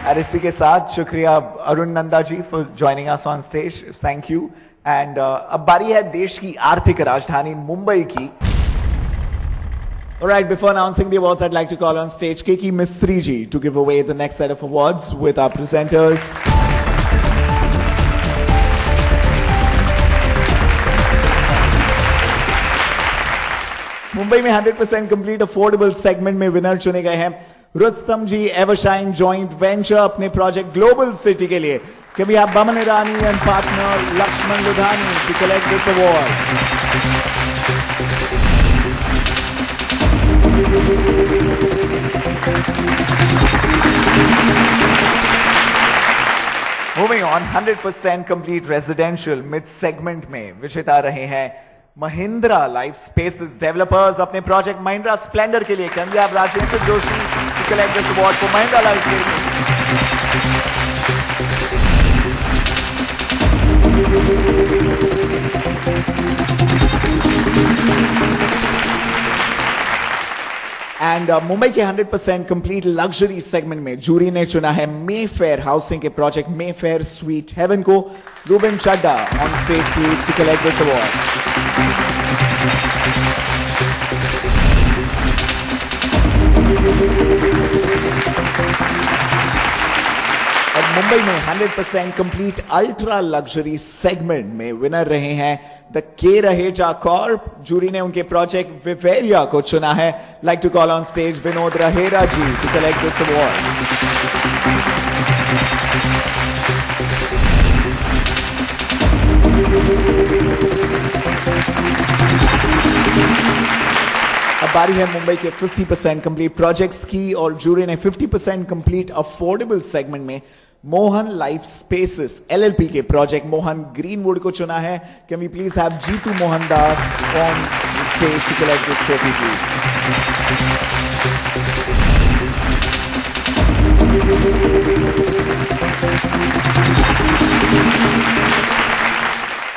और इसी के साथ शुक्रिया Arun Nanda ji for joining us on stage, thank you. And अब बारी है देश की आर्थिक राजधानी मुंबई की। Alright, before announcing the awards, I'd like to call on stage Keki Mistry ji to give away the next set of awards with our presenters. Mumbai में 100% complete affordable segment में विनर चुने गए हैं रुस्तम जी एवरशाइन जॉइंट वेंचर अपने project global city के लिए। Can we have Baman Irani and partner Lakshman Ludhani to collect this award? Moving on, 100% complete residential mid segment में विजेता रहे हैं महिंद्रा लाइफ स्पेसेस डेवलपर्स अपने प्रोजेक्ट महिंद्रा स्प्लेंडर के लिए। Can we have Rajendra Joshi to collect this award for Mahindra life spaces? And Mumbai के 100% complete luxury segment में jury ने चुना है मेफेयर हाउसिंग के प्रोजेक्ट मेफेयर स्वीट हेवन को। Ruban Chadha on stage please to collect this award. और मुंबई में 100% कंप्लीट अल्ट्रा लग्जरी सेगमेंट में विनर रहे हैं द के रहेजा कॉर्प। जूरी ने उनके प्रोजेक्ट विवेरिया को चुना है। Like to call on stage Vinod Raheja ji to collect this award. अब बारी है मुंबई के 50% कंप्लीट प्रोजेक्ट्स की और जूरी ने 50% कंप्लीट अफोर्डेबल सेगमेंट में मोहन लाइफ स्पेसेस एलएलपी के प्रोजेक्ट मोहन ग्रीनवुड को चुना है। Can we please have Jitu Mohandas on stage to collect this trophy please?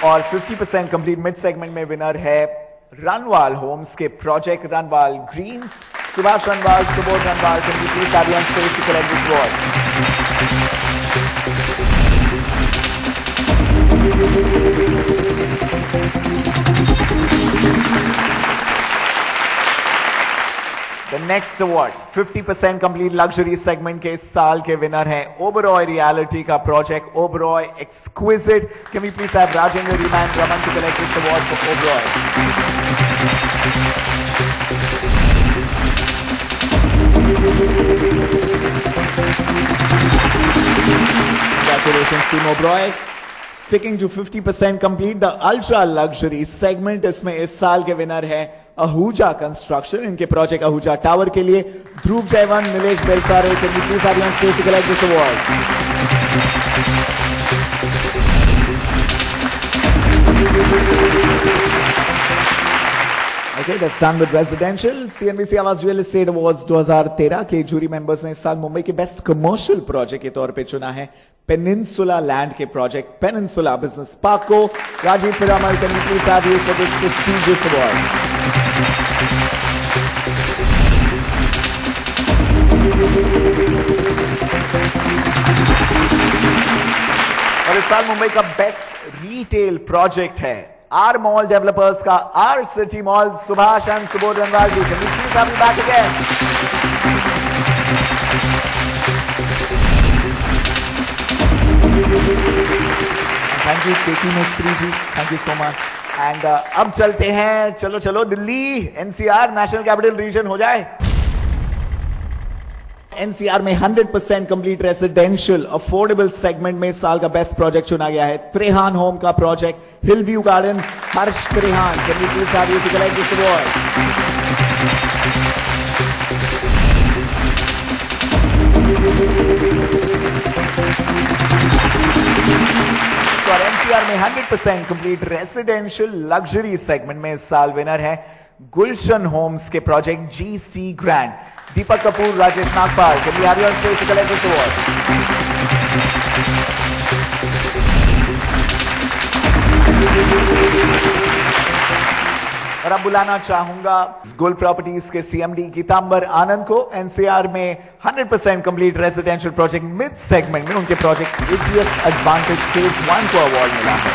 और 50% कंप्लीट मिड सेगमेंट में विनर है रनवाल होम्स के project Runwal greens. Subhash Runwal, Subodh Runwal, can you please have on stage to collect this award? The next award 50% complete luxury segment के इस साल के winner हैं Oberoi reality का project Oberoi exquisite. Can we please have Rajendra रीमैन Raman to collect this award for Oberoi? Congratulations Team Oberoi. Sticking to 50% complete the ultra luxury segment, इसमें इस साल के विनर है आहूजा कंस्ट्रक्शन। इनके प्रोजेक्ट आहूजा टावर के लिए Dhruv Jayavan, Nilesh Belsare, can you please have on stage to collect this award? Okay, that's done with residential. CNBC Awaaz real estate awards 2013 के jury members ने इस साल मुंबई के बेस्ट कमर्शियल प्रोजेक्ट के तौर पे चुना है पेनिनसुला लैंड के प्रोजेक्ट पेनिनसुला बिजनेस पार्क को। Rajiv Piramal, can you please have you for this prestigious award? और इस साल मुंबई का बेस्ट रिटेल प्रोजेक्ट है आर मॉल डेवलपर्स का R City mall. Subhash and Subodh Rangal ji, can you please have me back again? Thank you KT Mistry ji, thank you so much. And अब चलते हैं, चलो चलो Delhi, NCR national capital region हो जाए। एनसीआर में 100% कंप्लीट रेसिडेंशियल अफोर्डेबल सेगमेंट में साल का बेस्ट प्रोजेक्ट चुना गया है त्रेहान होम का project hill view garden. Harsh Trehan, can you please have you to collect this award? और एनसीआर में 100% कंप्लीट रेसिडेंशियल लग्जरी सेगमेंट में इस साल विनर है गुलशन होम्स के project GC grand. Deepak Kapoor, Rajesh Nagpal, can we have you on stage to collect this award? और अब बुलाना चाहूंगा गुल प्रॉपर्टीज के सीएमडी गीतांबर आनंद को। एनसीआर में 100% complete residential project mid segment में उनके प्रोजेक्ट एटीएस एडवांटेज फेज 1 को अवार्ड मिला है।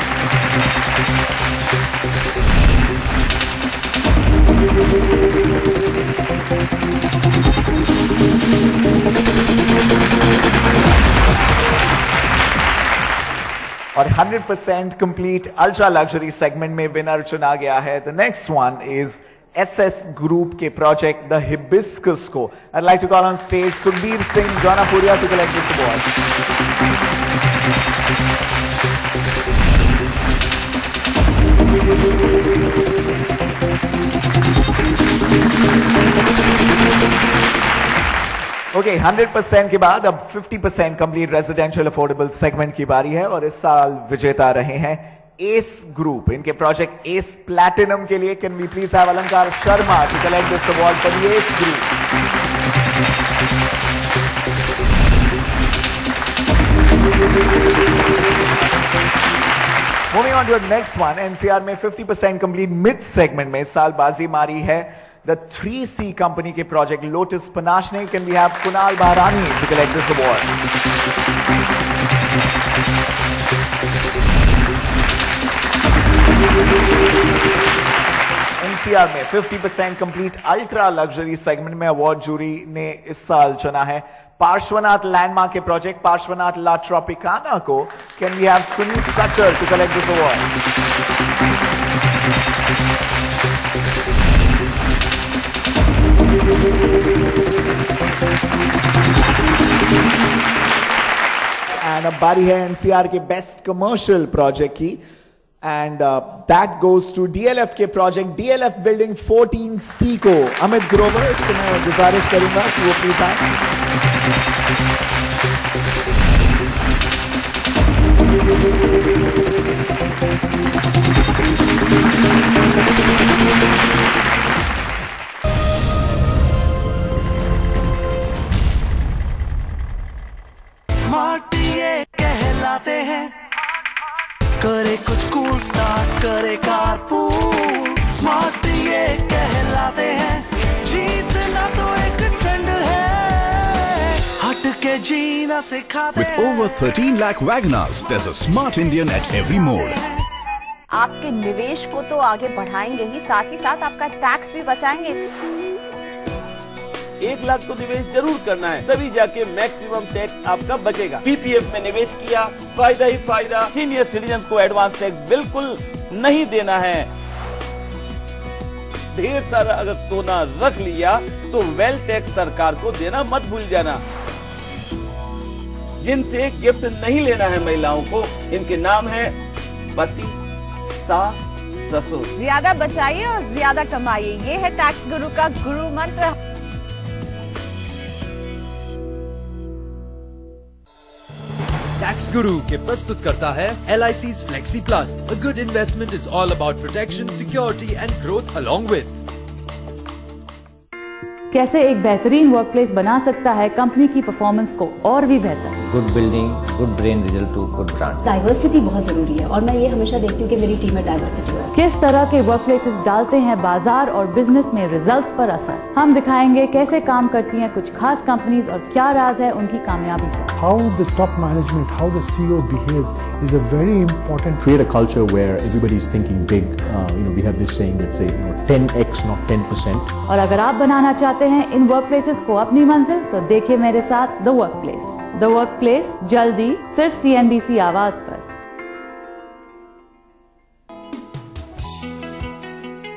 और 100% कंप्लीट अल्ट्रा लग्जरी सेगमेंट में विनर चुना गया है। The next one is SS group के प्रोजेक्ट द हिबिस्कस को। I like to call on stage Sukhbir Singh Jaunapuria to collect this award. Okay, 100% के बाद अब 50% कंप्लीट रेजिडेंशियल अफोर्डेबल सेगमेंट की बारी है और इस साल विजेता रहे हैं एस ग्रुप। इनके प्रोजेक्ट एस प्लैटिनम के लिए can we please have Alankar Sharma to collect this award for the Ace group. Moving on to the next one, NCR में 50% कंप्लीट मिड सेगमेंट में इस साल बाजी मारी है The 3C company के प्रोजेक्ट लोटस पनाश ने। Can we have Kunal Bahrani to collect this award? NCR में 50% कंप्लीट अल्ट्रा लग्जरी सेगमेंट में अवार्ड जूरी ने इस साल चुना है पार्श्वनाथ लैंडमार्क के प्रोजेक्ट पार्श्वनाथ ला ट्रॉपिकाना को। Can we have Suneet Sachar to collect this award? And अब बारी है एनसीआर के बेस्ट कमर्शियल प्रोजेक्ट की and that goes to DLF के प्रोजेक्ट डीएलएफ बिल्डिंग 14C को। अमित ग्रोवर से मैं गुजारिश करूंगा कि वो प्लीज आए। कहलाते हैं, करे कुछ कूल स्टार्ट करे कारपूल। स्मार्ट ये कहलाते हैं, जीतना तो एक ट्रेंड है, हट के जीना सिखाते हैं। With over 13 lakh Wagonars, there's a smart Indian at every mode. आपके निवेश को तो आगे बढ़ाएंगे ही, साथ आपका टैक्स भी बचाएंगे। 1 लाख तो निवेश जरूर करना है, तभी जाके मैक्सिमम टैक्स आपका बचेगा। पीपीएफ में निवेश किया, फायदा ही फायदा। सीनियर सिटीजन को एडवांस टैक्स बिल्कुल नहीं देना है। ढेर सारा अगर सोना रख लिया तो वेल्थ टैक्स सरकार को देना मत भूल जाना। जिनसे गिफ्ट नहीं लेना है महिलाओं को, इनके नाम है पति, सास, ससुर। ज्यादा बचाइए और ज्यादा कमाइए, ये है टैक्स गुरु का गुरु मंत्र। टैक्स गुरु के प्रस्तुत करता है LIC's Flexi Plus. A good investment is all about protection, security and growth along with. कैसे एक बेहतरीन वर्कप्लेस बना सकता है कंपनी की परफॉर्मेंस को और भी बेहतर। Good building, good brain result to good brand. Diversity बहुत जरूरी है और मैं ये हमेशा देखती हूँ कि मेरी टीम में डाइवर्सिटी है। किस तरह के वर्कप्लेसेस डालते हैं बाजार और बिजनेस में रिजल्ट्स पर असर। हम दिखाएंगे कैसे काम करती हैं कुछ खास कंपनीज और क्या राज है उनकी कामयाबी का। How the top management, how the CEO behaves is a very important. Create a culture where everybody is thinking big. We have this saying that say 10x, not 10%. और अगर आप बनाना चाहते हैं इन वर्कप्लेसेस को अपनी मंजिल तो देखिए मेरे साथ द वर्कप्लेस। द वर्कप्लेस जल्दी सिर्फ CNBC आवाज पर।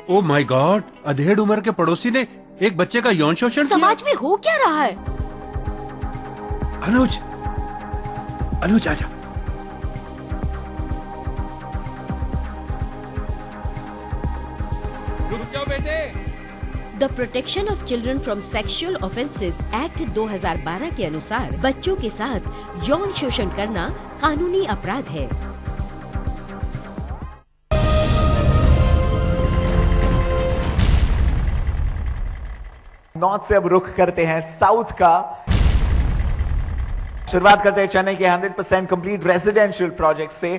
ओ माय गॉड, अधेड़ उम्र के पड़ोसी ने एक बच्चे का यौन शोषण किया। समाज में हो क्या रहा है? अनुज आजा। रुक जाओ बेटे। The protection of children from sexual offences act 2012 के अनुसार बच्चों के साथ यौन शोषण करना कानूनी अपराध है। नॉर्थ से अब रुख करते हैं साउथ का। शुरुआत करते हैं चेन्नई के 100% कंप्लीट रेजिडेंशियल प्रोजेक्ट से,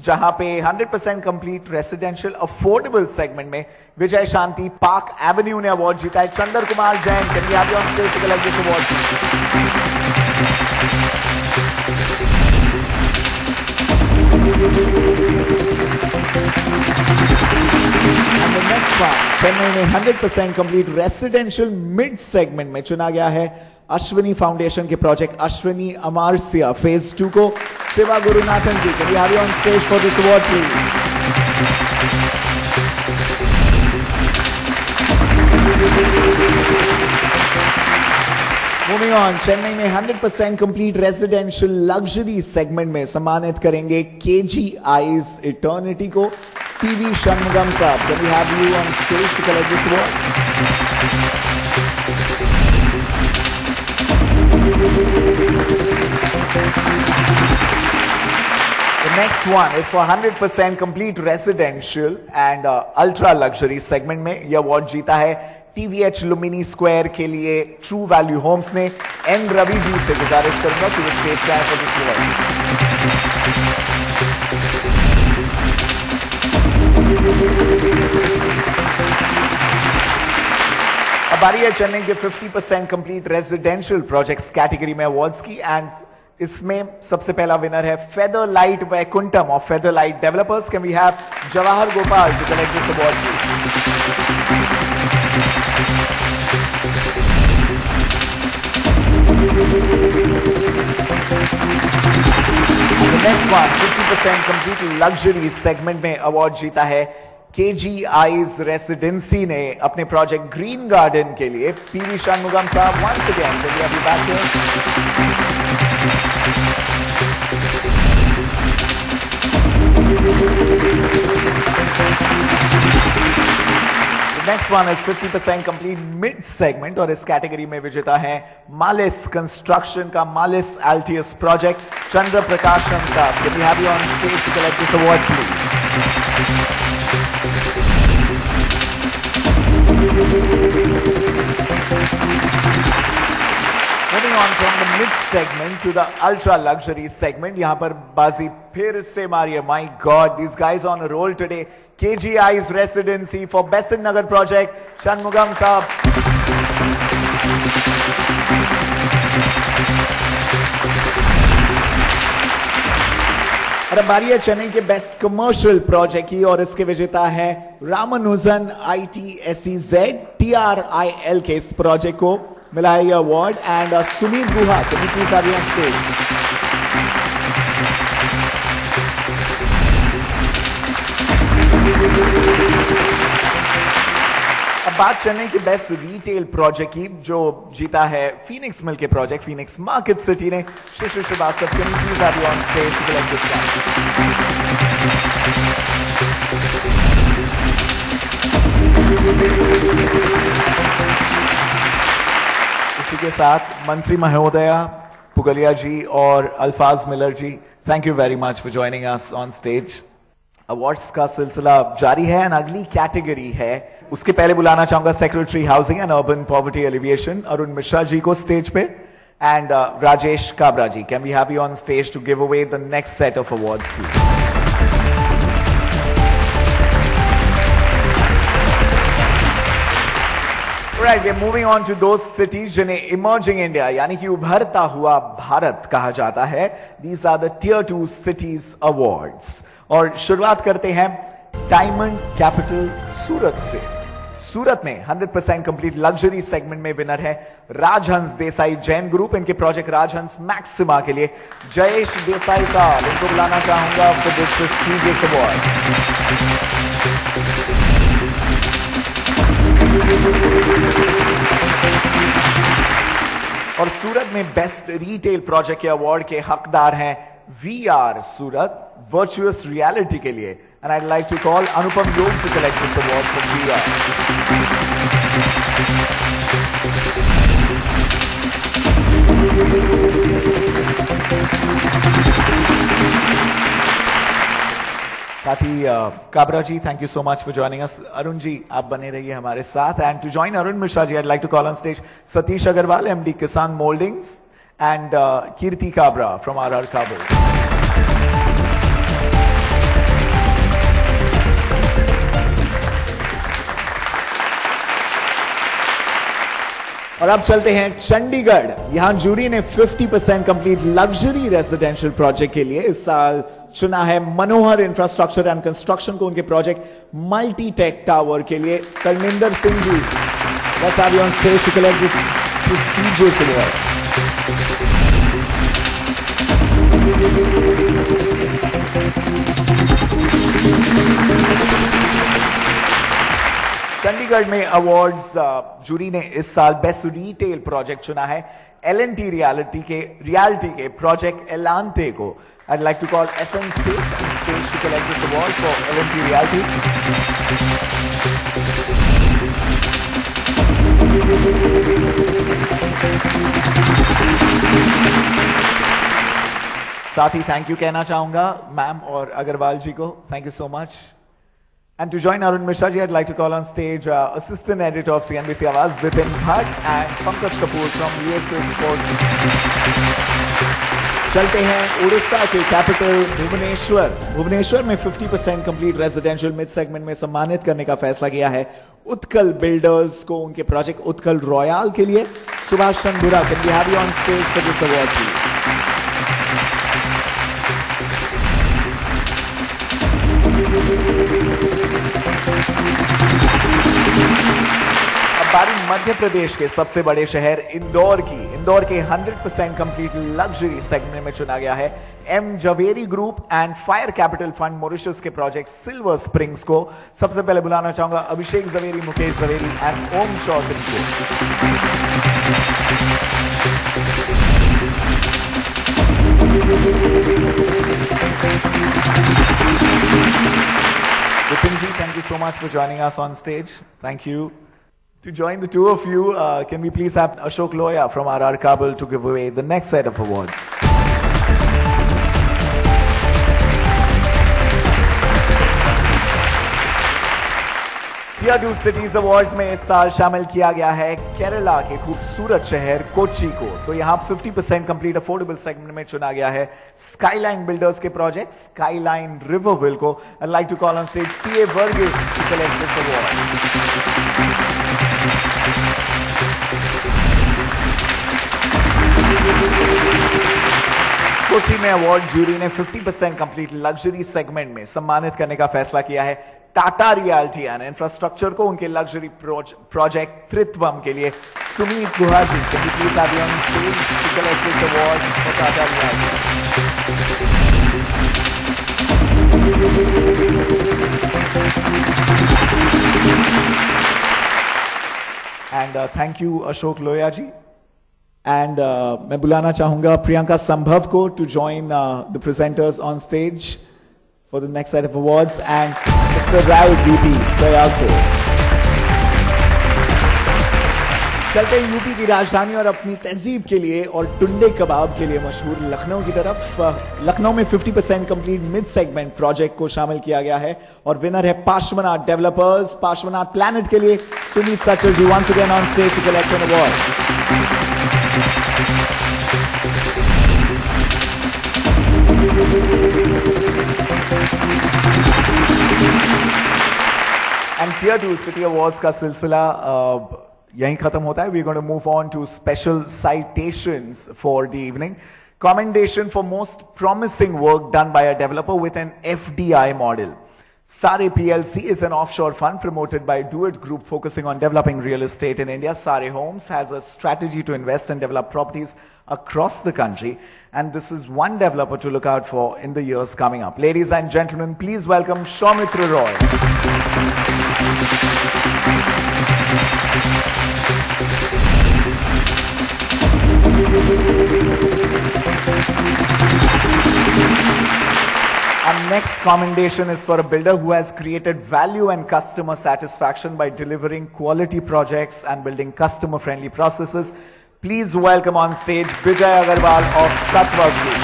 जहां पे 100% कंप्लीट रेजिडेंशियल अफोर्डेबल सेगमेंट में विजय शांति पार्क एवेन्यू ने अवार्ड जीता है। Chandra Kumar Jain can we have you on stage to collect this award. And the next one, Chennai में 100% कंप्लीट रेजिडेंशियल मिड सेगमेंट में चुना गया है अश्विनी फाउंडेशन के प्रोजेक्ट अश्विनी अमारसिया फेज 2 को। Shiva Gurunathan ji can we have you on stage for this award please. Moving on, Chennai में 100% complete residential luxury segment में सम्मानित करेंगे KGI's इटर्निटी को PV षणमुगम साहब। Can we have you on stage to collect this award. The next one is for 100% complete residential and ultra luxury segment में यह award जीता है TVH लुम्बिनी स्क्वायर के लिए ट्रू वैल्यू होम्स ने। N रवि जी से गुजारिश करूंगा कि वो स्टेज जाए फॉर दिस अब बारी है चेन्नई के 50% कंप्लीट रेजिडेंशियल प्रोजेक्ट्स कैटेगरी में अवार्ड्स की। एंड इसमें सबसे पहला विनर है Featherlite Vaikuntam of Featherlite developers. Can we have Jawahar Gopal to collect this award. Next one, 50% complete luxury segment में अवार्ड जीता है KGI's रेसिडेंसी ने अपने प्रोजेक्ट ग्रीन गार्डन के लिए। PV षणमुगम साहब once again can we have you back here. Next one is 50% complete mid segment और इस कैटेगरी में विजेता है मालिस कंस्ट्रक्शन का मालिस एल्टियस प्रोजेक्ट चंद्र प्रकाशम साहब। Can we have you on stage to collect this award please. Moving on from the mid segment to the ultra luxury segment, यहां पर बाजी फिर से मारिए। My God, these guys on a roll today. KGI's residency for Besant Nagar project, Shanmugam साहब। और अब बारी है चेन्नई के बेस्ट कमर्शियल प्रोजेक्ट की और इसके विजेता है रामानुजन ITSEZ TRIL के इस प्रोजेक्ट को मिला है यह award. And Sunil Guha can you please have you on stage. अब बात चेन्नई के बेस्ट रिटेल प्रोजेक्ट की, जो जीता है फीनिक्स मिल के प्रोजेक्ट फीनिक्स मार्केट सिटी ने। Shishir Srivastava can you please have you on stage to collect this इसी के साथ मंत्री महोदया पुगलिया जी और Alfaz Miller ji Thank you very much for joining us on stage. Awards का सिलसिला जारी है एंड अगली कैटेगरी है, उसके पहले बुलाना चाहूंगा secretary housing and urban poverty alleviation Arun Mishra ji को स्टेज पे, and Rajesh Kabra ji. Can we have you on stage to give away the next set of awards please. Right, we are moving on to those cities जिन्हें emerging India यानी कि उभरता हुआ भारत कहा जाता है. These are the Tier 2 cities awards. और शुरुआत करते हैं डायमंड कैपिटल सूरत से. सूरत में 100% कंप्लीट लग्जरी सेगमेंट में विनर है राजहंस देसाई जैन ग्रुप. इनके प्रोजेक्ट राजहंस मैक्सिमा के लिए जयेश देसाई साहब, इनको बुलाना चाहूंगा फॉर दिस प्रेस्टीजियस अवार्ड. और सूरत में बेस्ट रिटेल प्रोजेक्ट के अवार्ड के हकदार हैं VR सूरत वर्चुअस रियलिटी के लिए, and I'd like to call Anupam Yog to collect this award from VR. साथ ही Kabra ji, thank you so much for joining us. Arun ji आप बने रहिए हमारे साथ, and to join Arun Mishra ji I'd like to call on stage Satish Agarwal MD Kisan Mouldings and Kirti Kabra from RR Kabul. और अब चलते हैं चंडीगढ़. यहां जूरी ने 50% कंप्लीट लग्जरी रेजिडेंशियल प्रोजेक्ट के लिए इस साल चुना है मनोहर इंफ्रास्ट्रक्चर एंड कंस्ट्रक्शन को, उनके प्रोजेक्ट मल्टी टेक टावर के लिए. Karminder Singh ji, let's have you on stage to collect this prestigious award. Chandigarh में अवार्ड्स जूरी ने इस साल बेस्ट रिटेल प्रोजेक्ट चुना है L&T रियलिटी के प्रोजेक्ट एलांटे को. I'd like to call SNC on stage to collect this award for L&T Realty. साथ ही thank you कहना चाहूंगा मैम और अग्रवाल जी को. Thank you so much. And to join Arun Mishra ji, I'd like to call on stage Assistant Editor of CNBC Awaz, Vipin Bhatt, and Pankaj Kapoor from USA Sports. चलते हैं उड़ीसा के capital Bhubaneswar. Bhubaneswar में 50% complete residential mid segment में सम्मानित करने का फैसला किया है उत्कल बिल्डर्स को, उनके प्रोजेक्ट उत्कल रॉयल के लिए. Subhash Chandra, can we have you on stage for this award please. अब बारी मध्य प्रदेश के सबसे बड़े शहर इंदौर की. इंदौर के 100% कंप्लीट लग्जरी सेगमेंट में चुना गया है M Javeri group and fire capital fund Mauritius के प्रोजेक्ट सिल्वर स्प्रिंग्स को. सबसे पहले बुलाना चाहूंगा अभिषेक जवेरी, मुकेश जवेरी एंड ओम चौधरी को. Vipin ji, thank you so much for joining us on stage. Thank you. To join the two of you, can we please have Ashok Loya from RR Kabul to give away the next set of awards. Tier 2 Cities Awards में इस साल शामिल किया गया है केरला के खूबसूरत शहर कोच्चि को. तो यहाँ 50% कंप्लीट अफोर्डेबल सेगमेंट में चुना गया है स्काईलाइन बिल्डर्स के प्रोजेक्ट स्काईलाइन रिवरविल को. I'd like to call on stage PA Varghese to collect this award. Kochi में अवार्ड जूरी ने 50% कंप्लीट लग्जरी सेगमेंट में सम्मानित करने का फैसला किया है टाटा रियल्टी एंड इंफ्रास्ट्रक्चर को, उनके लग्जरी प्रोजेक्ट त्रित्वम के लिए. Sumeet Guha ji, can you please have you on stage to collect this award for Tata Realty. And thank you Ashok Loya ji. And मैं बुलाना चाहूंगा प्रियंका संभव को to join the presenters on stage for the next set of awards, and Mr. Rai VP Prayag ko. चलते हैं UP की राजधानी और अपनी तहजीब के लिए और टुंडे कबाब के लिए मशहूर लखनऊ की तरफ। लखनऊ में 50% कंप्लीट मिड सेगमेंट प्रोजेक्ट को शामिल किया गया है और विनर है पार्श्वनाथ डेवलपर्स। पार्श्वनाथ प्लैनेट के लिए Suneet Sachar ji once again on stage to collect an award. And tier 2 city awards का सिलसिला यहीं खत्म होता है। We are going to move on to special citations for the evening. Commendation for most promising work done by a developer with an FDI model. Sare PLC is an offshore fund promoted by Duet Group focusing on developing real estate in India. Sare Homes has a strategy to invest and develop properties across the country, and this is one developer to look out for in the years coming up. Ladies and gentlemen, please welcome Soumitra Roy. Our next commendation is for a builder who has created value and customer satisfaction by delivering quality projects and building customer-friendly processes. Please welcome on stage Vijay Agarwal of Satwa Group.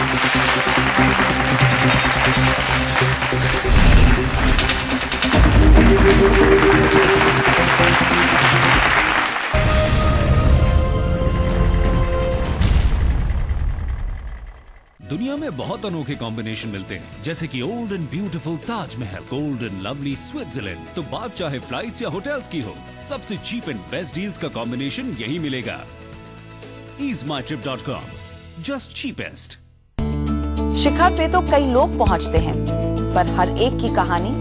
दुनिया में बहुत अनोखे combination मिलते हैं, जैसे कि old and beautiful Taj Mahal, gold and lovely Switzerland. तो बात चाहे फ्लाइट्स या होटल्स की हो, सबसे चीप एंड बेस्ट डील्स का कॉम्बिनेशन यही मिलेगा। easemytrip.com, just cheapest। शिखर पे तो कई लोग पहुंचते हैं, पर हर एक की कहानी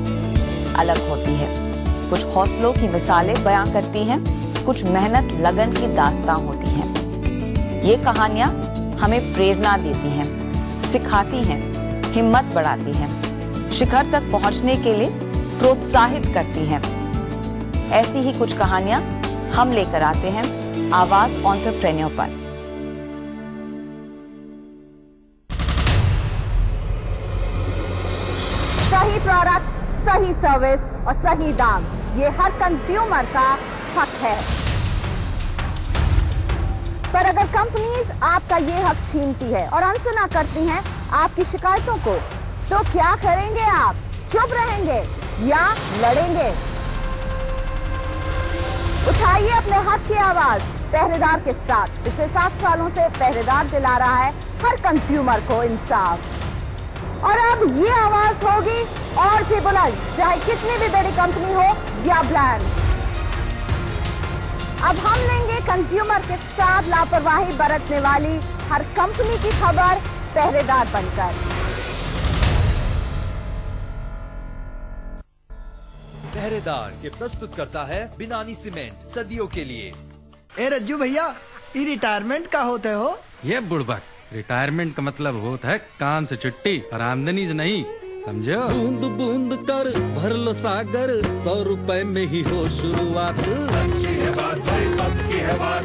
अलग होती है। कुछ हौसलों की मिसालें बयां करती हैं, कुछ मेहनत लगन की दास्तां होती हैं। ये कहानियां हमें प्रेरणा देती हैं, सिखाती हैं, हिम्मत बढ़ाती हैं, शिखर तक पहुंचने के लिए प्रोत्साहित करती हैं। ऐसी ही कुछ कहानियां हम लेकर आते हैं आवाज एंटरप्रेन्योर पर। सही प्रोडक्ट, सही सर्विस और सही दाम, ये हर कंज्यूमर का हक है। पर अगर कंपनीज आपका ये हक छीनती है और अनसुना करती हैं आपकी शिकायतों को, तो क्या करेंगे आप? चुप रहेंगे या लड़ेंगे? उठाइए अपने हक की आवाज पहरेदार के साथ। पिछले 7 सालों से पहरेदार दिला रहा है हर कंज्यूमर को इंसाफ, और अब ये आवाज होगी और भी बुलंद, चाहे कितनी भी बड़ी कंपनी हो या ब्रांड। अब हम लेंगे कंज्यूमर के साथ लापरवाही बरतने वाली हर कंपनी की खबर पहरेदार बनकर। पहरेदार के प्रस्तुत करता है बिनानी सीमेंट, सदियों के लिए। ए रज्जू भैया, ये रिटायरमेंट का होते हो? ये बुड़बक, रिटायरमेंट का मतलब होता है काम से छुट्टी और आमदनी से नहीं, समझो। बूंद बूंद कर भर लो सागर, 100 रुपए में ही हो शुरुआत।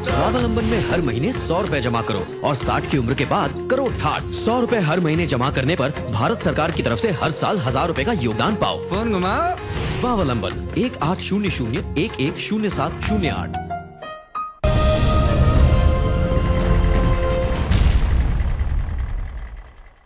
स्वावलंबन में हर महीने 100 रुपए जमा करो और 60 की उम्र के बाद करो ठाठ। 100 रुपए हर महीने जमा करने पर भारत सरकार की तरफ से हर साल 1000 रुपए का योगदान पाओ। फोन घुमाओ। स्वावलंबन 1800-110708।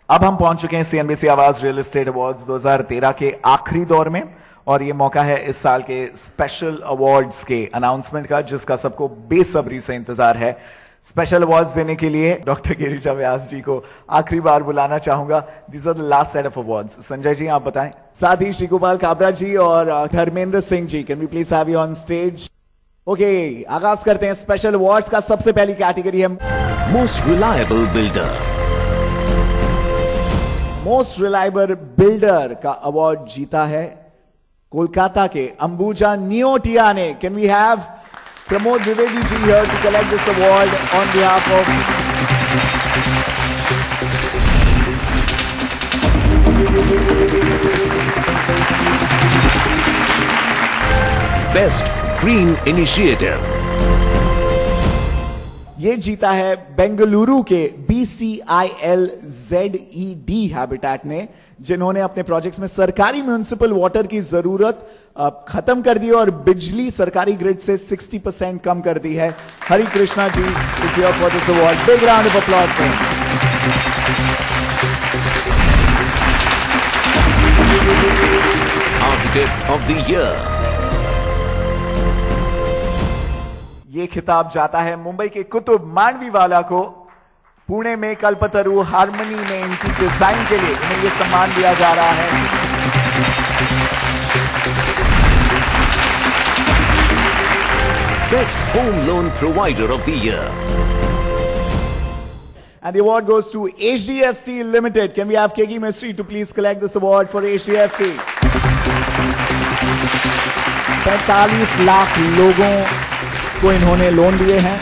अब हम पहुंच चुके हैं सीएनबीसी आवाज रियल एस्टेट अवार्ड्स 2013 के आखिरी दौर में, और ये मौका है इस साल के स्पेशल अवार्ड्स के अनाउंसमेंट का, जिसका सबको बेसब्री से इंतजार है। स्पेशल अवार्ड्स देने के लिए डॉक्टर गिरिजा व्यास जी को आखिरी बार बुलाना चाहूंगा। This are the last set of awards. Sanjay ji आप बताएं। साथ ही शिकुपाल काबरा जी और Dharmendra Singh ji, can we please have you on stage? Okay, आगाज करते हैं स्पेशल अवार्ड्स का। सबसे पहली कैटेगरी है most reliable builder. Most reliable builder का अवार्ड जीता है कोलकाता के अंबुजा नियोटिया ने। Can we have Pramod Dwivedi ji here to collect this award on behalf of best green initiative. ये जीता है बेंगलुरु के BCILZED हैबिटेट ने, जिन्होंने अपने प्रोजेक्ट्स में सरकारी म्युनिसिपल वाटर की जरूरत खत्म कर दी है और बिजली सरकारी ग्रिड से 60% कम कर दी है। Hari Krishna ji is here for this award. Big round of applause for him. Architect of the Year. ये खिताब जाता है मुंबई के कुतुब मांडवीवाला को। पुणे में कल्पतरु हार्मनी में इनकी डिजाइन के लिए इन्हें ये सम्मान दिया जा रहा है। Best Home Loan Provider of the Year. And the award goes to HDFC Limited. Can we have KG Mystery to please collect this award for HDFC? 45 lakh लोगों को इन्होंने लोन दिए हैं,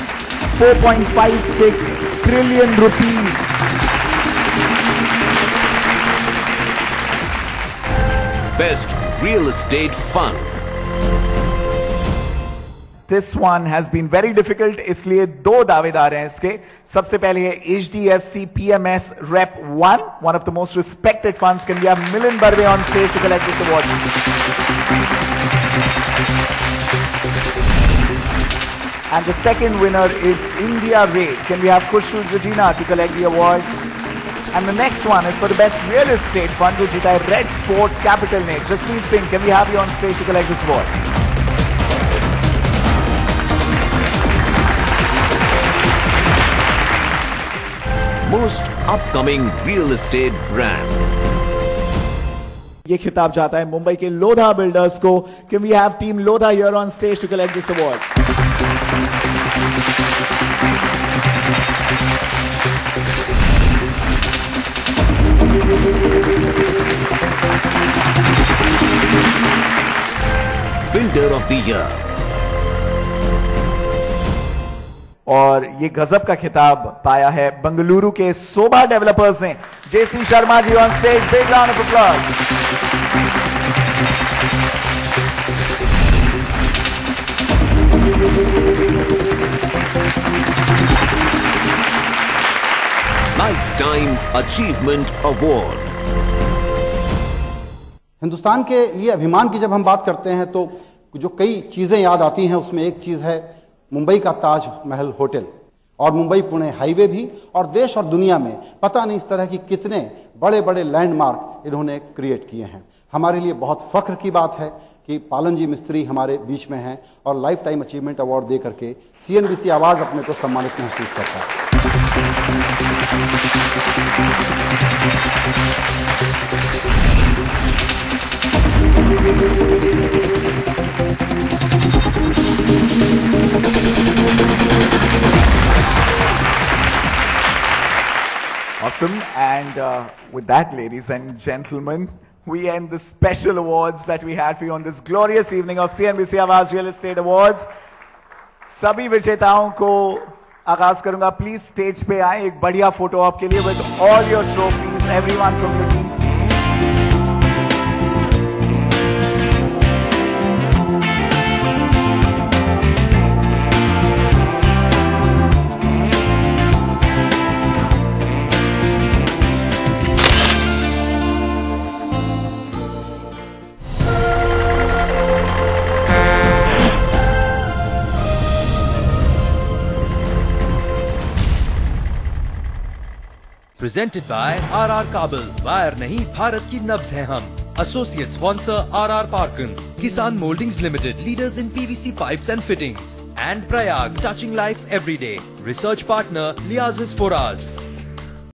4.56 trillion rupees. Best Real Estate Fund. This one has been very difficult, इसलिए दो दावेदार हैं इसके। सबसे पहले है HDFC PMS Rep 1, one of the most respected funds. Can we have Milind Barve on stage to collect this award? And the second winner is India Rate. Can we have Khushru Regina to collect the award? And the next one is for the best real estate fund, which is Red Fort Capital ने। Jasmeet Singh, can we have you on stage to collect this award? Most Upcoming Real Estate Brand. ये खिताब जाता है मुंबई के Lodha builders को। Can we have team Lodha here on stage to collect this award? Builder of the Year. और ये गजब का खिताब पाया है बंगलुरु के शोभा डेवलपर्स ने। JC Sharma ji on stage, big round of applause. Lifetime Achievement Award. Hindustan के लिए अभिमान की जब हम बात करते हैं तो जो कई चीजें याद आती हैं, उसमें एक चीज है मुंबई का ताज महल होटल और मुंबई पुणे हाईवे भी। और देश और दुनिया में पता नहीं इस तरह की कितने बड़े बड़े लैंडमार्क इन्होंने क्रिएट किए हैं। हमारे लिए बहुत फख्र की बात है कि पालन जी मिस्त्री हमारे बीच में हैं और लाइफ टाइम अचीवमेंट अवार्ड दे करके CNBC आवाज अपने को सम्मानित महसूस करता है। Awesome. And with that, ladies and gentlemen, we end the special awards that we had for you on this glorious evening of CNBC Awaaz Real Estate Awards. सभी विजेताओं को आगाज करूंगा। प्लीज स्टेज पे आए, एक बढ़िया फोटो आपके लिए with all your trophies, everyone from the teams. Presented by RR Kabel, wire नहीं भारत की नब्ज है हम। Associate sponsor RR Parkin, Kisan Moldings Limited, leaders in PVC pipes and fittings, and Prayag, touching life every day. Research partner Liazis Foraz,